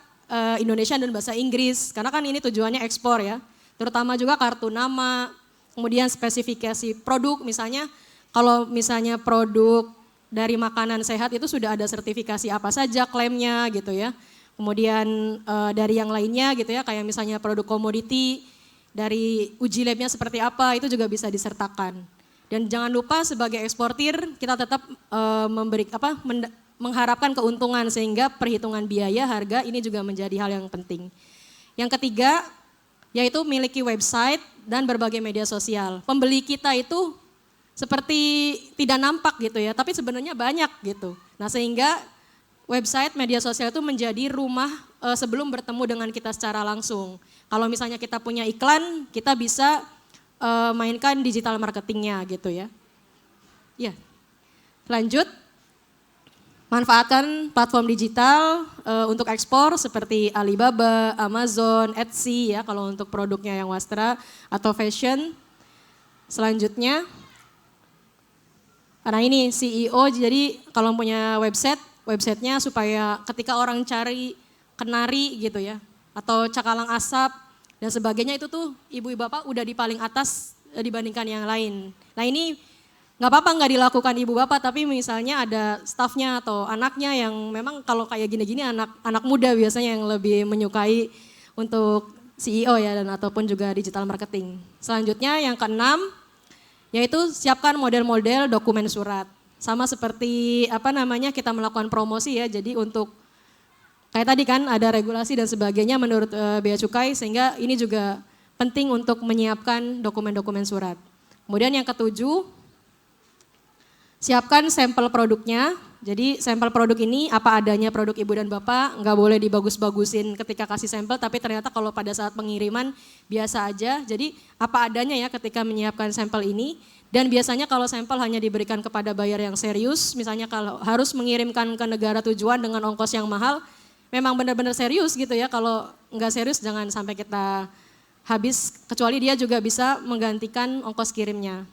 Indonesia dan bahasa Inggris. Karena kan ini tujuannya ekspor ya. Terutama juga kartu nama, kemudian spesifikasi produk misalnya. Kalau misalnya produk dari makanan sehat itu sudah ada sertifikasi apa saja klaimnya gitu ya. Kemudian dari yang lainnya gitu ya, kayak misalnya produk komoditi, dari uji labnya seperti apa, itu juga bisa disertakan. Dan jangan lupa sebagai eksportir kita tetap mengharapkan keuntungan sehingga perhitungan biaya, harga ini juga menjadi hal yang penting. Yang ketiga, yaitu miliki website dan berbagai media sosial. Pembeli kita itu seperti tidak nampak gitu ya, tapi sebenarnya banyak gitu. Nah sehingga website, media sosial itu menjadi rumah sebelum bertemu dengan kita secara langsung. Kalau misalnya kita punya iklan, kita bisa mainkan digital marketingnya gitu ya. Ya, lanjut. Manfaatkan platform digital untuk ekspor seperti Alibaba, Amazon, Etsy ya kalau untuk produknya yang wastra atau fashion. Selanjutnya, karena ini CEO jadi kalau punya websitenya supaya ketika orang cari kenari gitu ya, atau cakalang asap dan sebagainya itu tuh ibu bapak udah di paling atas dibandingkan yang lain. Nah ini nggak apa-apa nggak dilakukan ibu bapak, tapi misalnya ada stafnya atau anaknya yang memang kalau kayak gini-gini anak muda biasanya yang lebih menyukai untuk CEO ya dan ataupun juga digital marketing. Selanjutnya yang keenam, yaitu siapkan model-model dokumen surat. Sama seperti kita melakukan promosi ya, jadi untuk kayak tadi kan ada regulasi dan sebagainya menurut Bea Cukai sehingga ini juga penting untuk menyiapkan dokumen-dokumen surat. Kemudian yang ketujuh, siapkan sampel produknya. Jadi sampel produk ini apa adanya produk ibu dan bapak, nggak boleh dibagus-bagusin ketika kasih sampel, tapi ternyata kalau pada saat pengiriman biasa aja. Jadi apa adanya ya ketika menyiapkan sampel ini. Dan biasanya kalau sampel hanya diberikan kepada buyer yang serius, misalnya kalau harus mengirimkan ke negara tujuan dengan ongkos yang mahal, memang benar-benar serius gitu ya. Kalau nggak serius jangan sampai kita habis, kecuali dia juga bisa menggantikan ongkos kirimnya.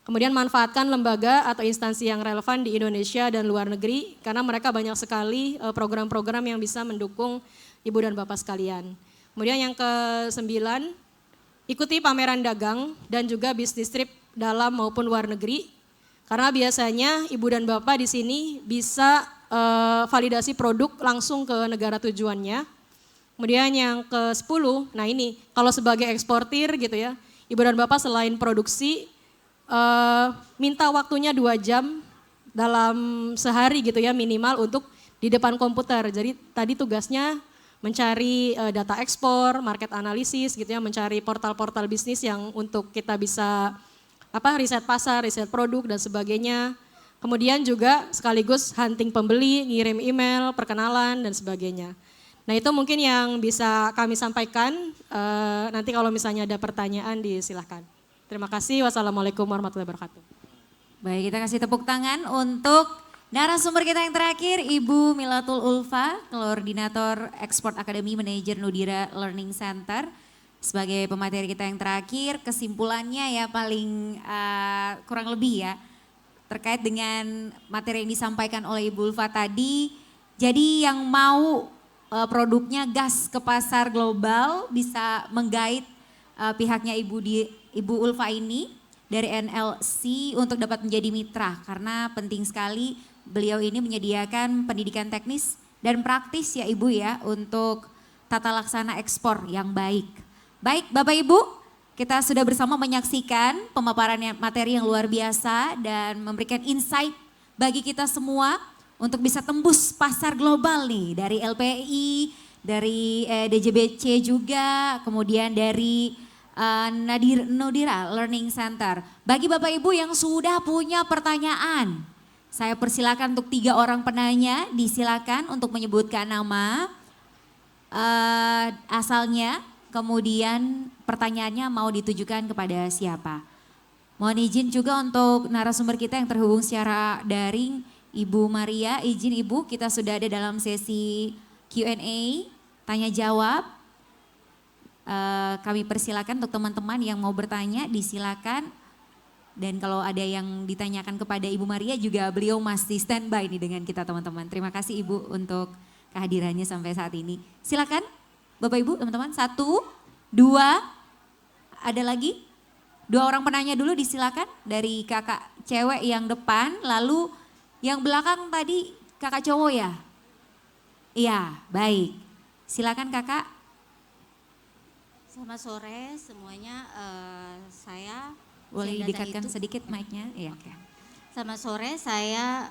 Kemudian manfaatkan lembaga atau instansi yang relevan di Indonesia dan luar negeri, karena mereka banyak sekali program-program yang bisa mendukung ibu dan bapak sekalian. Kemudian yang ke-9, ikuti pameran dagang dan juga bisnis trip dalam maupun luar negeri, karena biasanya ibu dan bapak di sini bisa validasi produk langsung ke negara tujuannya. Kemudian yang ke-10, nah ini kalau sebagai eksportir gitu ya, ibu dan bapak selain produksi, minta waktunya 2 jam dalam sehari gitu ya minimal untuk di depan komputer. Jadi tadi tugasnya mencari data ekspor, market analisis gitu ya, mencari portal-portal bisnis yang untuk kita bisa riset pasar, riset produk dan sebagainya. Kemudian juga sekaligus hunting pembeli, ngirim email, perkenalan dan sebagainya. Nah itu mungkin yang bisa kami sampaikan, nanti kalau misalnya ada pertanyaan disilahkan. Terima kasih, wassalamualaikum warahmatullahi wabarakatuh.
Baik, kita kasih tepuk tangan untuk narasumber kita yang terakhir, Ibu Milatul Ulfa, Koordinator Export Academy Manager Nudira Learning Center. Sebagai pemateri kita yang terakhir, kesimpulannya ya paling kurang lebih ya, terkait dengan materi yang disampaikan oleh Ibu Ulfa tadi. Jadi yang mau produknya gas ke pasar global bisa menggait pihaknya Ibu Ulfa ini dari NLC untuk dapat menjadi mitra, karena penting sekali beliau ini menyediakan pendidikan teknis dan praktis ya Ibu ya untuk tata laksana ekspor yang baik. Baik Bapak Ibu, kita sudah bersama menyaksikan pemaparan materi yang luar biasa dan memberikan insight bagi kita semua untuk bisa tembus pasar global nih dari LPI, dari DJBC juga, kemudian dari Nodira Learning Center. Bagi Bapak Ibu yang sudah punya pertanyaan, saya persilakan untuk 3 orang penanya, disilakan untuk menyebutkan nama, asalnya, kemudian pertanyaannya mau ditujukan kepada siapa. Mohon izin juga untuk narasumber kita yang terhubung secara daring, Ibu Maria, izin Ibu, kita sudah ada dalam sesi Q&A, tanya jawab. Kami persilakan untuk teman-teman yang mau bertanya, disilakan. Dan kalau ada yang ditanyakan kepada Ibu Maria juga beliau masih standby nih dengan kita teman-teman. Terima kasih Ibu untuk kehadirannya sampai saat ini. Silakan Bapak Ibu teman-teman, 1, 2, ada lagi? 2 orang penanya dulu disilakan dari kakak cewek yang depan, lalu yang belakang tadi kakak cowok ya? Iya, baik. Silakan kakak.
Selamat sore semuanya, saya
Boleh
Sendata
didekatkan
Hitu.
sedikit mic-nya? Iya. Oke.
Selamat sore, saya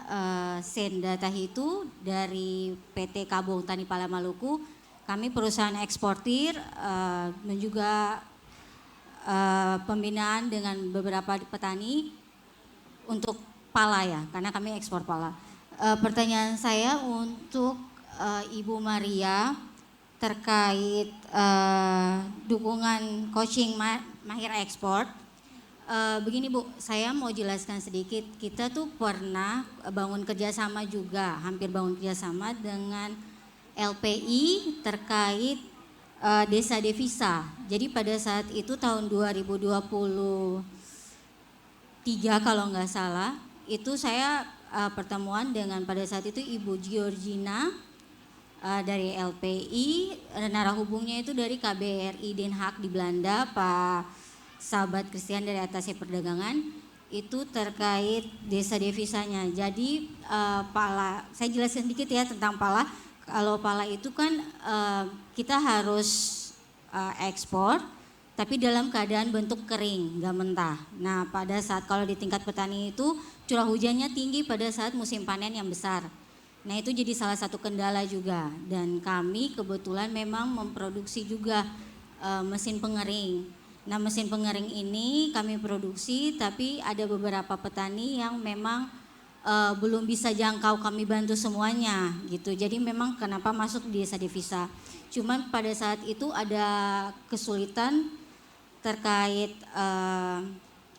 Sendata Hitu dari PT Kabong Tani Pala Maluku. Kami perusahaan eksportir dan juga pembinaan dengan beberapa petani untuk pala ya, karena kami ekspor pala. Pertanyaan saya untuk Ibu Maria terkait dukungan coaching mahir ekspor. Begini Bu, saya mau jelaskan sedikit. Kita tuh pernah bangun kerjasama juga, hampir bangun kerjasama dengan LPI terkait desa devisa. Jadi pada saat itu tahun 2023 kalau nggak salah, itu saya pertemuan dengan pada saat itu Ibu Georgina dari LPI, narah hubungnya itu dari KBRI Den Haag di Belanda, Pak Sahabat Christian dari Atasnya Perdagangan, itu terkait desa devisanya. Jadi pala, saya jelasin sedikit ya tentang pala. Kalau pala itu kan kita harus ekspor, tapi dalam keadaan bentuk kering, nggak mentah. Nah pada saat kalau di tingkat petani itu curah hujannya tinggi pada saat musim panen yang besar. Nah itu jadi salah satu kendala juga. Dan kami kebetulan memang memproduksi juga mesin pengering. Nah mesin pengering ini kami produksi, tapi ada beberapa petani yang memang belum bisa jangkau kami bantu semuanya gitu. Jadi memang kenapa masuk di desa devisa. Cuman pada saat itu ada kesulitan terkait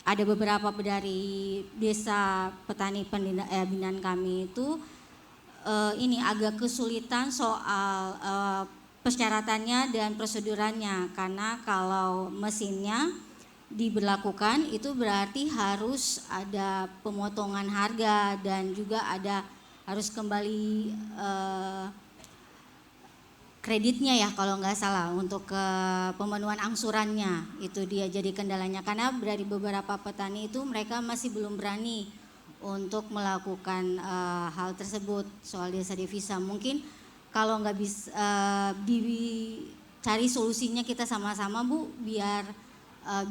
ada beberapa dari desa petani binaan kami itu ini agak kesulitan soal persyaratannya dan prosedurannya, karena kalau mesinnya diberlakukan itu berarti harus ada pemotongan harga dan juga ada harus kembali kreditnya ya kalau nggak salah untuk ke pemenuhan angsurannya. Itu dia jadi kendalanya, karena dari beberapa petani itu mereka masih belum berani untuk melakukan hal tersebut soal desa devisa. Mungkin kalau nggak bisa dicari solusinya kita sama-sama Bu, biar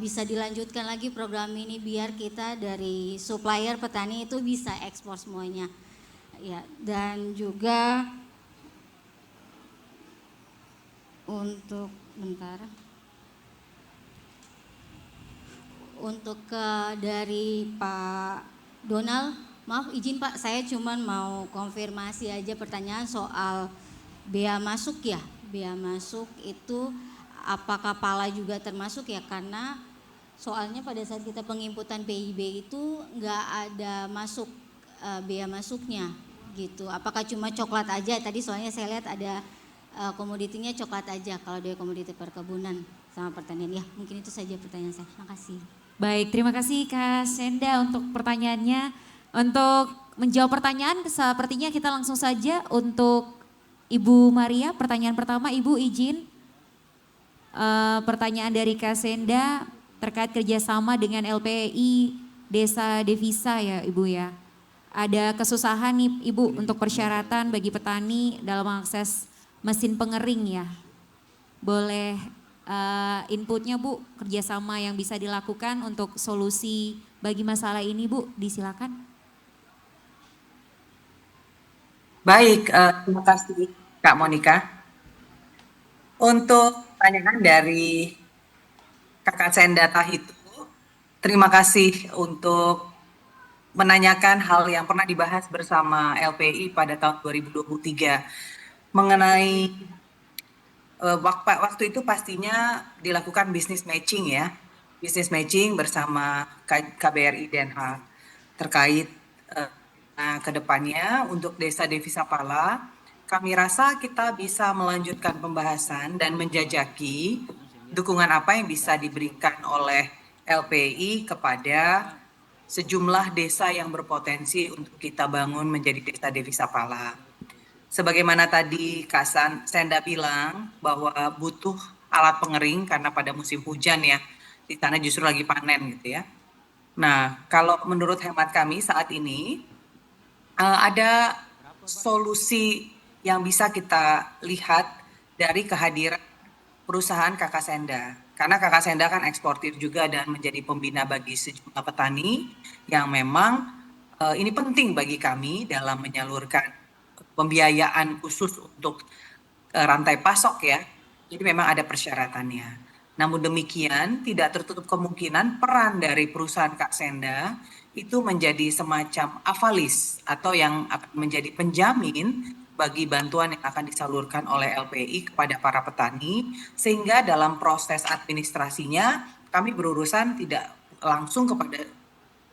bisa dilanjutkan lagi program ini, biar kita dari supplier petani itu bisa ekspor semuanya ya. Dan juga untuk untuk dari Pak Donald, maaf izin Pak, saya cuman mau konfirmasi aja pertanyaan soal bea masuk ya. Bea masuk itu apakah pala juga termasuk ya, karena soalnya pada saat kita penginputan PIB itu nggak ada masuk bea masuknya gitu. Apakah cuma coklat aja? Tadi soalnya saya lihat ada komoditinya coklat aja kalau dia komoditi perkebunan sama pertanian. Ya mungkin itu saja pertanyaan saya. Makasih.
Baik, terima kasih Kak Senda untuk pertanyaannya. Untuk menjawab pertanyaan sepertinya kita langsung saja untuk Ibu Maria. Pertanyaan pertama Ibu izin. Pertanyaan dari Kak Senda terkait kerjasama dengan LPI Desa Devisa ya Ibu ya. Ada kesusahan nih Ibu untuk persyaratan bagi petani dalam mengakses mesin pengering ya. Boleh inputnya Bu, kerjasama yang bisa dilakukan untuk solusi bagi masalah ini Bu, disilakan.
Baik, terima kasih Kak Monica. Untuk pertanyaan dari Kakak Senda Tahitu, terima kasih untuk menanyakan hal yang pernah dibahas bersama LPI pada tahun 2023 mengenai waktu itu pastinya dilakukan business matching ya, business matching bersama KBRI Den Haag terkait ke depannya untuk Desa Devisa Pala. Kami rasa kita bisa melanjutkan pembahasan dan menjajaki dukungan apa yang bisa diberikan oleh LPI kepada sejumlah desa yang berpotensi untuk kita bangun menjadi Desa Devisa Pala. Sebagaimana tadi Senda bilang bahwa butuh alat pengering karena pada musim hujan ya, di sana justru lagi panen gitu ya. Nah, kalau menurut hemat kami saat ini ada solusi yang bisa kita lihat dari kehadiran perusahaan Kakak Senda. Karena Kakak Senda kan eksportir juga dan menjadi pembina bagi sejumlah petani yang memang ini penting bagi kami dalam menyalurkan pembiayaan khusus untuk rantai pasok ya. Jadi memang ada persyaratannya. Namun demikian tidak tertutup kemungkinan peran dari perusahaan Kak Senda itu menjadi semacam avalis atau yang akan menjadi penjamin bagi bantuan yang akan disalurkan oleh LPI kepada para petani sehingga dalam proses administrasinya kami berurusan tidak langsung kepada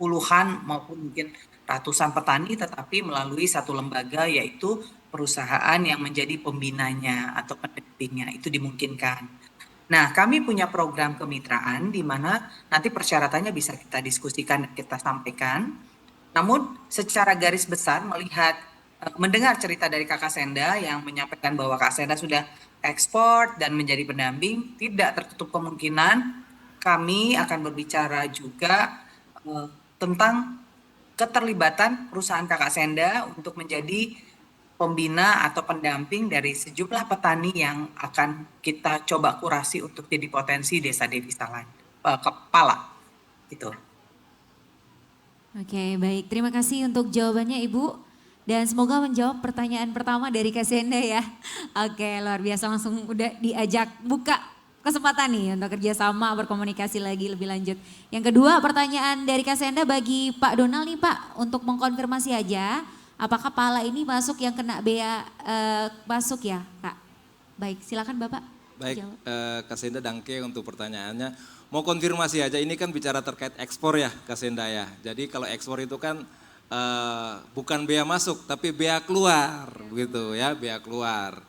puluhan maupun mungkin ratusan petani tetapi melalui satu lembaga yaitu perusahaan yang menjadi pembinanya atau pendampingnya itu dimungkinkan. Nah, kami punya program kemitraan di mana nanti persyaratannya bisa kita diskusikan dan kita sampaikan. Namun secara garis besar melihat mendengar cerita dari Kakak Senda yang menyampaikan bahwa Kak Senda sudah ekspor dan menjadi pendamping, tidak tertutup kemungkinan kami akan berbicara juga tentang keterlibatan perusahaan Kakak Senda untuk menjadi pembina atau pendamping dari sejumlah petani yang akan kita coba kurasi untuk jadi potensi desa devisa lain kepala itu.
Oke, baik. Terima kasih untuk jawabannya Ibu. Dan semoga menjawab pertanyaan pertama dari Kak Senda ya. Oke, luar biasa langsung udah diajak buka kesempatan nih untuk kerjasama berkomunikasi lagi lebih lanjut. Yang kedua pertanyaan dari Kak Senda bagi Pak Donald nih Pak untuk mengkonfirmasi aja. Apakah pala ini masuk yang kena bea masuk ya Kak? Baik silakan Bapak.
Baik, Kak Senda Dangke untuk pertanyaannya. Mau konfirmasi aja, ini kan bicara terkait ekspor ya Kak Senda ya. Jadi kalau ekspor itu kan bukan bea masuk tapi bea keluar begitu ya, bea keluar.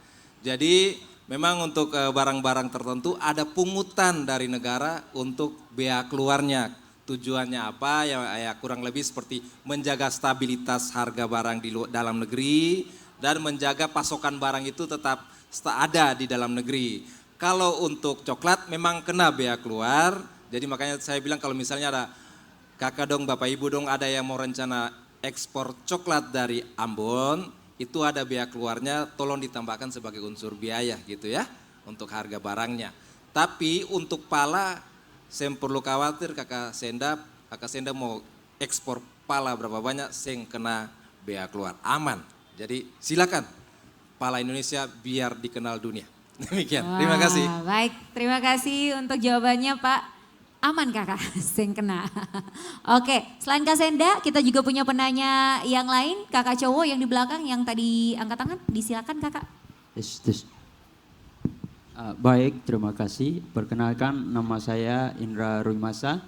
Jadi memang untuk barang-barang tertentu ada pungutan dari negara untuk bea keluarnya. Tujuannya apa ya kurang lebih seperti menjaga stabilitas harga barang di dalam negeri dan menjaga pasokan barang itu tetap ada di dalam negeri. Kalau untuk coklat memang kena bea keluar, jadi makanya saya bilang kalau misalnya ada kakak dong, bapak ibu dong ada yang mau rencana ekspor coklat dari Ambon, itu ada bea keluarnya, tolong ditambahkan sebagai unsur biaya gitu ya untuk harga barangnya. Tapi untuk pala saya perlu khawatir kakak Senda mau ekspor pala berapa banyak, saya kena bea keluar, aman. Jadi silakan pala Indonesia biar dikenal dunia. Demikian, terima kasih.
Baik, terima kasih untuk jawabannya Pak. Aman kakak, sing kena. Oke, selain Kak Senda kita juga punya penanya yang lain. Kakak cowok yang di belakang yang tadi angkat tangan, disilakan kakak.
Baik, terima kasih. Perkenalkan nama saya Indra Ruimasa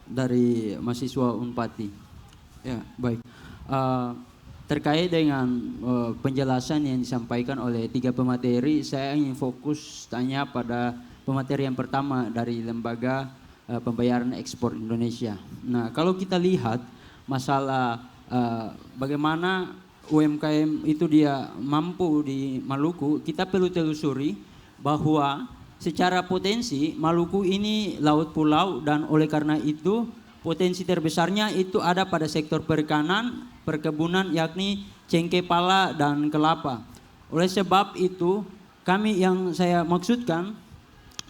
dari mahasiswa Unpati. Ya, baik. Terkait dengan penjelasan yang disampaikan oleh 3 pemateri, saya ingin fokus tanya pada pemateri yang pertama dari Lembaga Pembayaran Ekspor Indonesia. Nah, kalau kita lihat masalah bagaimana UMKM itu dia mampu di Maluku, kita perlu telusuri bahwa secara potensi Maluku ini laut pulau dan oleh karena itu potensi terbesarnya itu ada pada sektor perikanan, perkebunan yakni cengkeh pala dan kelapa. Oleh sebab itu kami yang saya maksudkan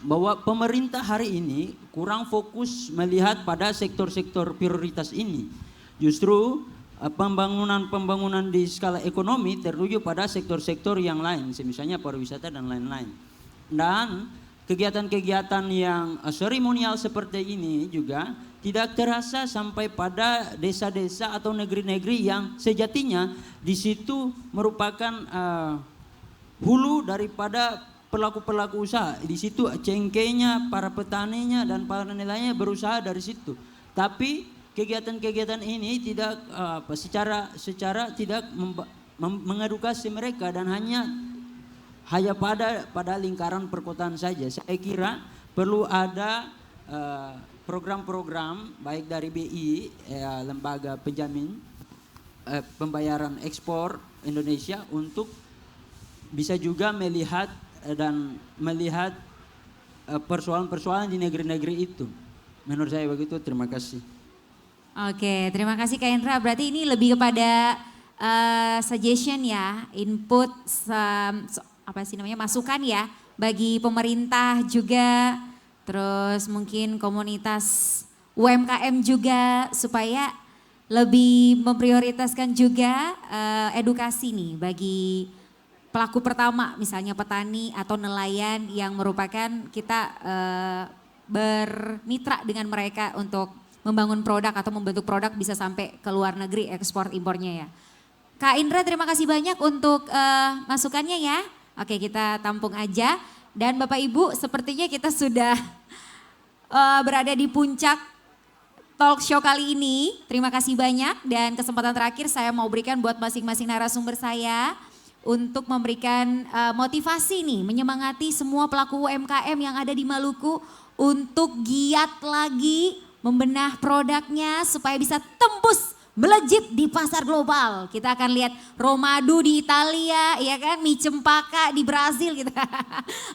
bahwa pemerintah hari ini kurang fokus melihat pada sektor-sektor prioritas ini. Justru pembangunan di skala ekonomi tertuju pada sektor-sektor yang lain, misalnya pariwisata dan lain-lain. Dan kegiatan-kegiatan yang seremonial seperti ini juga tidak terasa sampai pada desa-desa atau negeri-negeri yang sejatinya di situ merupakan hulu daripada pelaku-pelaku usaha. Di situ cengkehnya, para petaninya dan para nelayannya berusaha dari situ. Tapi kegiatan-kegiatan ini tidak secara tidak mengedukasi mereka dan hanya pada lingkaran perkotaan saja. Saya kira perlu ada program-program baik dari BI, lembaga penjamin pembayaran ekspor Indonesia, untuk bisa juga melihat persoalan-persoalan di negeri-negeri itu. Menurut saya begitu. Terima kasih.
Oke, terima kasih Kak Indra. Berarti ini lebih kepada suggestion ya, input, masukan ya bagi pemerintah juga, terus mungkin komunitas UMKM juga, supaya lebih memprioritaskan juga edukasi nih bagi pelaku pertama, misalnya petani atau nelayan yang merupakan kita bermitra dengan mereka untuk membangun produk atau membentuk produk bisa sampai ke luar negeri, ekspor impornya ya. Kak Indra, terima kasih banyak untuk masukannya ya. Oke, kita tampung aja. Dan Bapak Ibu, sepertinya kita sudah berada di puncak talk show kali ini. Terima kasih banyak, dan kesempatan terakhir saya mau berikan buat masing-masing narasumber saya untuk memberikan motivasi nih, menyemangati semua pelaku UMKM yang ada di Maluku untuk giat lagi membenah produknya supaya bisa tembus melejit di pasar global. Kita akan lihat Romadu di Italia, ya kan, mie cempaka di Brazil gitu.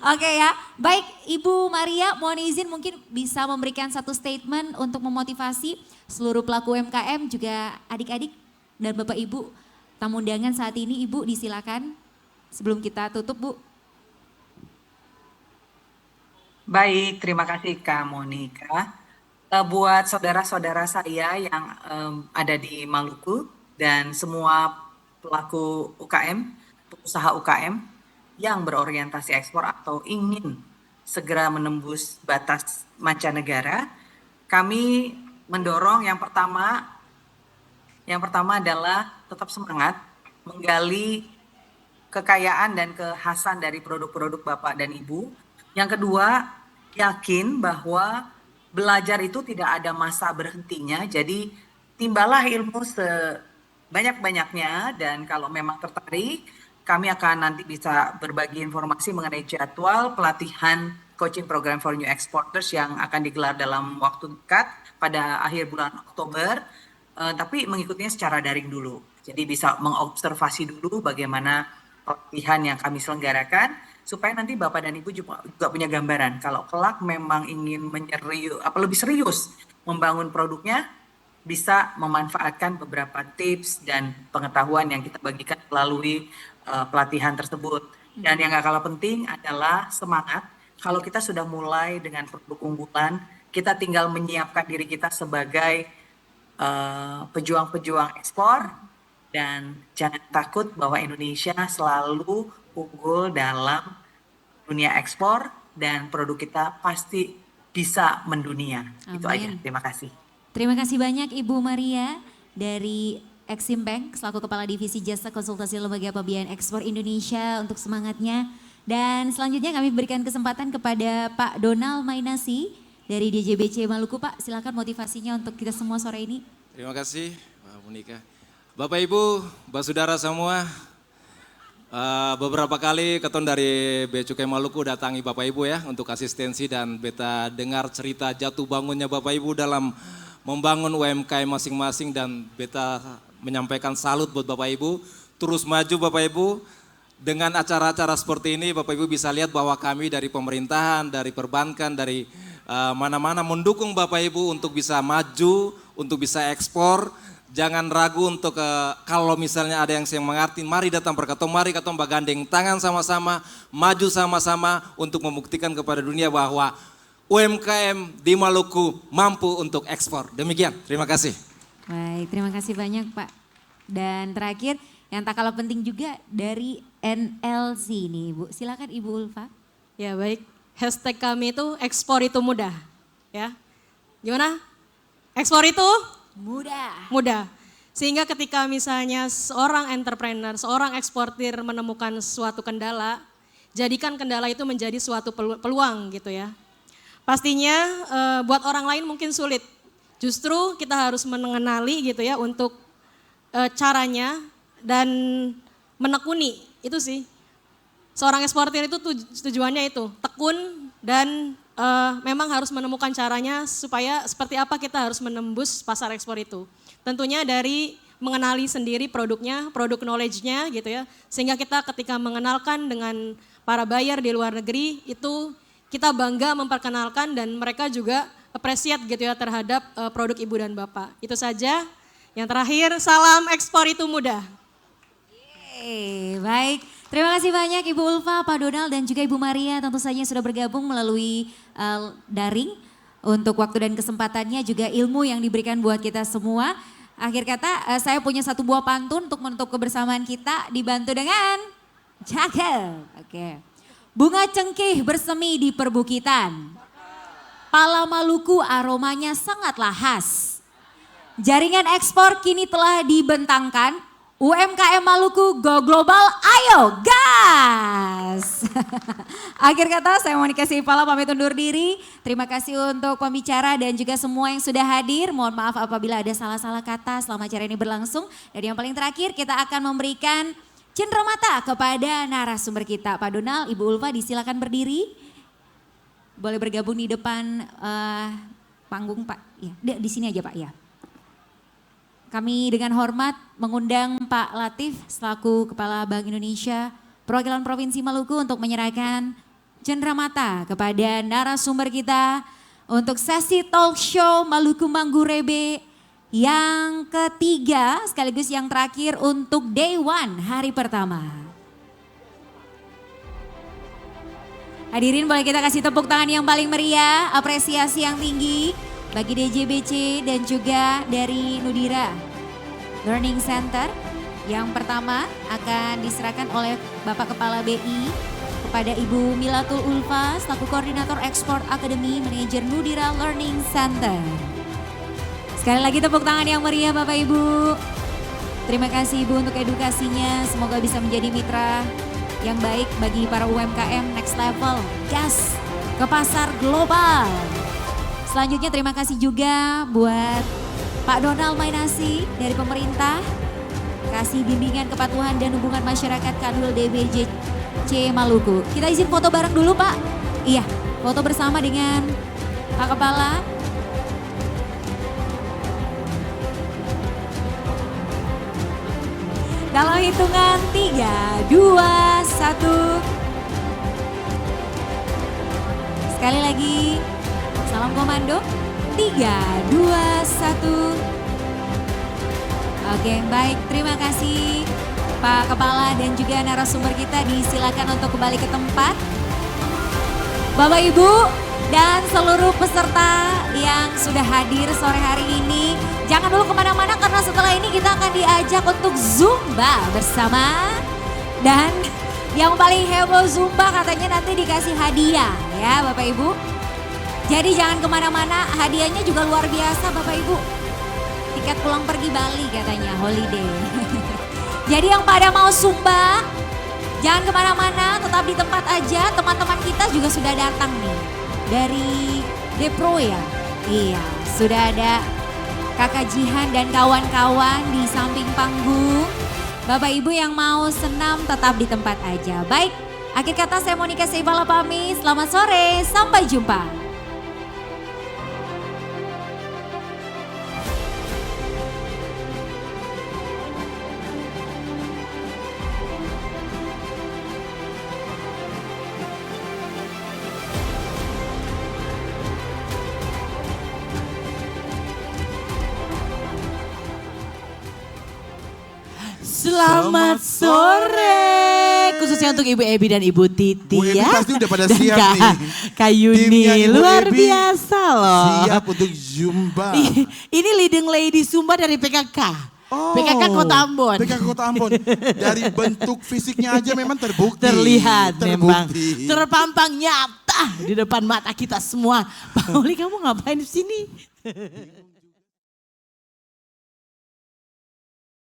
Oke ya, baik Ibu Maria, mohon izin mungkin bisa memberikan satu statement untuk memotivasi seluruh pelaku UMKM, juga adik-adik dan Bapak Ibu tamu undangan saat ini. Ibu disilakan sebelum kita tutup, Bu.
Baik, terima kasih Kak Monica. Buat saudara-saudara saya yang ada di Maluku dan semua pelaku UKM, pengusaha UKM yang berorientasi ekspor atau ingin segera menembus batas mancanegara, kami mendorong yang pertama adalah tetap semangat menggali kekayaan dan kekhasan dari produk-produk Bapak dan Ibu. Yang kedua, yakin bahwa belajar itu tidak ada masa berhentinya, jadi timbalah ilmu sebanyak-banyaknya, dan kalau memang tertarik, kami akan nanti bisa berbagi informasi mengenai jadwal pelatihan coaching program for new exporters yang akan digelar dalam waktu dekat pada akhir bulan Oktober, tapi mengikutinya secara daring dulu. Jadi bisa mengobservasi dulu bagaimana pelatihan yang kami selenggarakan, supaya nanti Bapak dan Ibu juga punya gambaran kalau kelak memang ingin lebih serius membangun produknya, bisa memanfaatkan beberapa tips dan pengetahuan yang kita bagikan melalui pelatihan tersebut. Dan yang gak kalah penting adalah semangat. Kalau kita sudah mulai dengan produk unggulan, kita tinggal menyiapkan diri kita sebagai pejuang-pejuang ekspor, dan jangan takut bahwa Indonesia selalu unggul dalam dunia ekspor dan produk kita pasti bisa mendunia.
Amin.
Itu aja. Terima kasih.
Terima kasih banyak Ibu Maria dari Exim Bank selaku Kepala Divisi Jasa Konsultasi Lembaga Pembiayaan Ekspor Indonesia untuk semangatnya. Dan selanjutnya kami berikan kesempatan kepada Pak Donald Mainasi dari DJBC Maluku. Pak, silakan motivasinya untuk kita semua sore ini.
Terima kasih Mbak Monica. Bapak Ibu, Mbak Saudara semua, beberapa kali keton dari Bea Cukai Maluku datangi Bapak Ibu ya untuk asistensi, dan beta dengar cerita jatuh bangunnya Bapak Ibu dalam membangun UMKM masing-masing, dan beta menyampaikan salut buat Bapak Ibu. Terus maju Bapak Ibu, dengan acara-acara seperti ini Bapak Ibu bisa lihat bahwa kami dari pemerintahan, dari perbankan, dari mana-mana mendukung Bapak Ibu untuk bisa maju, untuk bisa ekspor. Jangan ragu untuk kalau misalnya ada yang saya mengerti, mari datang berkatong, mari katong bagandeng tangan sama-sama, maju sama-sama untuk membuktikan kepada dunia bahwa UMKM di Maluku mampu untuk ekspor. Demikian, terima kasih.
Baik, terima kasih banyak Pak Dan terakhir yang tak kalah penting juga dari NLC nih Bu. Silakan Ibu Ulfa.
Ya baik, hashtag kami itu ekspor itu mudah. Ya, gimana? Ekspor itu
Mudah.
mudah. Sehingga ketika misalnya seorang entrepreneur, seorang eksportir menemukan suatu kendala, jadikan kendala itu menjadi suatu peluang gitu ya. Pastinya buat orang lain mungkin sulit. Justru kita harus mengenali gitu ya untuk caranya dan menekuni, itu sih. Seorang eksportir itu tujuannya itu, tekun dan memang harus menemukan caranya supaya seperti apa kita harus menembus pasar ekspor itu. Tentunya dari mengenali sendiri produknya, produk knowledge-nya gitu ya. Sehingga kita ketika mengenalkan dengan para buyer di luar negeri itu kita bangga memperkenalkan dan mereka juga appreciate gitu ya terhadap produk Ibu dan Bapak. Itu saja. Yang terakhir, salam ekspor itu mudah.
Baik, terima kasih banyak Ibu Ulfa, Pak Donald dan juga Ibu Maria tentu saja yang sudah bergabung melalui daring untuk waktu dan kesempatannya juga ilmu yang diberikan buat kita semua. Akhir kata saya punya satu buah pantun untuk menutup kebersamaan kita dibantu dengan cakep. Oke. Bunga cengkeh bersemi di perbukitan. Pala Maluku aromanya sangatlah khas. Jaringan ekspor kini telah dibentangkan. UMKM Maluku go global, ayo gas. Akhir kata saya Monika Sipala pamit undur diri. Terima kasih untuk pembicara dan juga semua yang sudah hadir. Mohon maaf apabila ada salah-salah kata selama acara ini berlangsung. Dan yang paling terakhir kita akan memberikan cenderamata kepada narasumber kita. Pak Donald, Ibu Ulfa disilakan berdiri. Boleh bergabung di depan panggung Pak. Ya, di sini aja Pak ya. Kami dengan hormat mengundang Pak Latif selaku Kepala Bank Indonesia Perwakilan Provinsi Maluku untuk menyerahkan cenderamata kepada narasumber kita untuk sesi talk show Maluku Manggurebe yang ketiga sekaligus yang terakhir untuk day one hari pertama. Hadirin boleh kita kasih tepuk tangan yang paling meriah, apresiasi yang tinggi bagi DJBC dan juga dari Nudira Learning Center. Yang pertama akan diserahkan oleh Bapak Kepala BI kepada Ibu Milatul Ulfa selaku Koordinator Ekspor Akademi Manajer Nudira Learning Center. Sekali lagi tepuk tangan yang meriah Bapak Ibu. Terima kasih Ibu untuk edukasinya, semoga bisa menjadi mitra yang baik bagi para UMKM next level, gas ke pasar global. Selanjutnya terima kasih juga buat Pak Donald Mainasi dari pemerintah, kasih bimbingan kepatuhan dan hubungan masyarakat Kadul DBJC Maluku. Kita izin foto bareng dulu Pak. Iya, foto bersama dengan Pak Kepala. Dalam hitungan 3, 2, 1. Sekali lagi, salam komando. 3, 2, 1. Oke, baik. Terima kasih Pak Kepala dan juga narasumber kita disilakan untuk kembali ke tempat. Bapak Ibu dan seluruh peserta yang sudah hadir sore hari ini. Jangan dulu kemana-mana karena setelah ini kita akan diajak untuk Zumba bersama. Dan yang paling heboh Zumba katanya nanti dikasih hadiah ya Bapak Ibu. Jadi jangan kemana-mana, hadiahnya juga luar biasa Bapak Ibu. Tiket pulang pergi Bali katanya, holiday. Jadi yang pada mau Zumba, jangan kemana-mana, tetap di tempat aja. Teman-teman kita juga sudah datang nih dari Depro ya. Iya, sudah ada Kakak Jihan dan kawan-kawan di samping panggung. Bapak Ibu yang mau senam tetap di tempat aja. Baik, akhir kata saya Monika Seibala pamit. Selamat sore, sampai jumpa.
Selamat sore, khususnya untuk Ibu Ebi dan Ibu Titi
Bu Ebi
ya.
pasti udah pada
Dan
siap nih.
Kak Yuni
Timnya Ibu
luar
Ebi
biasa loh.
Siap untuk Zumba.
Ini leading lady Zumba dari PKK.
Oh,
PKK Kota Ambon.
PKK Kota Ambon. Dari bentuk fisiknya aja memang terbukti.
Terlihat memang.
Terbukti.
Terpampang nyata di depan mata kita semua. Pak Oli, kamu ngapain di sini?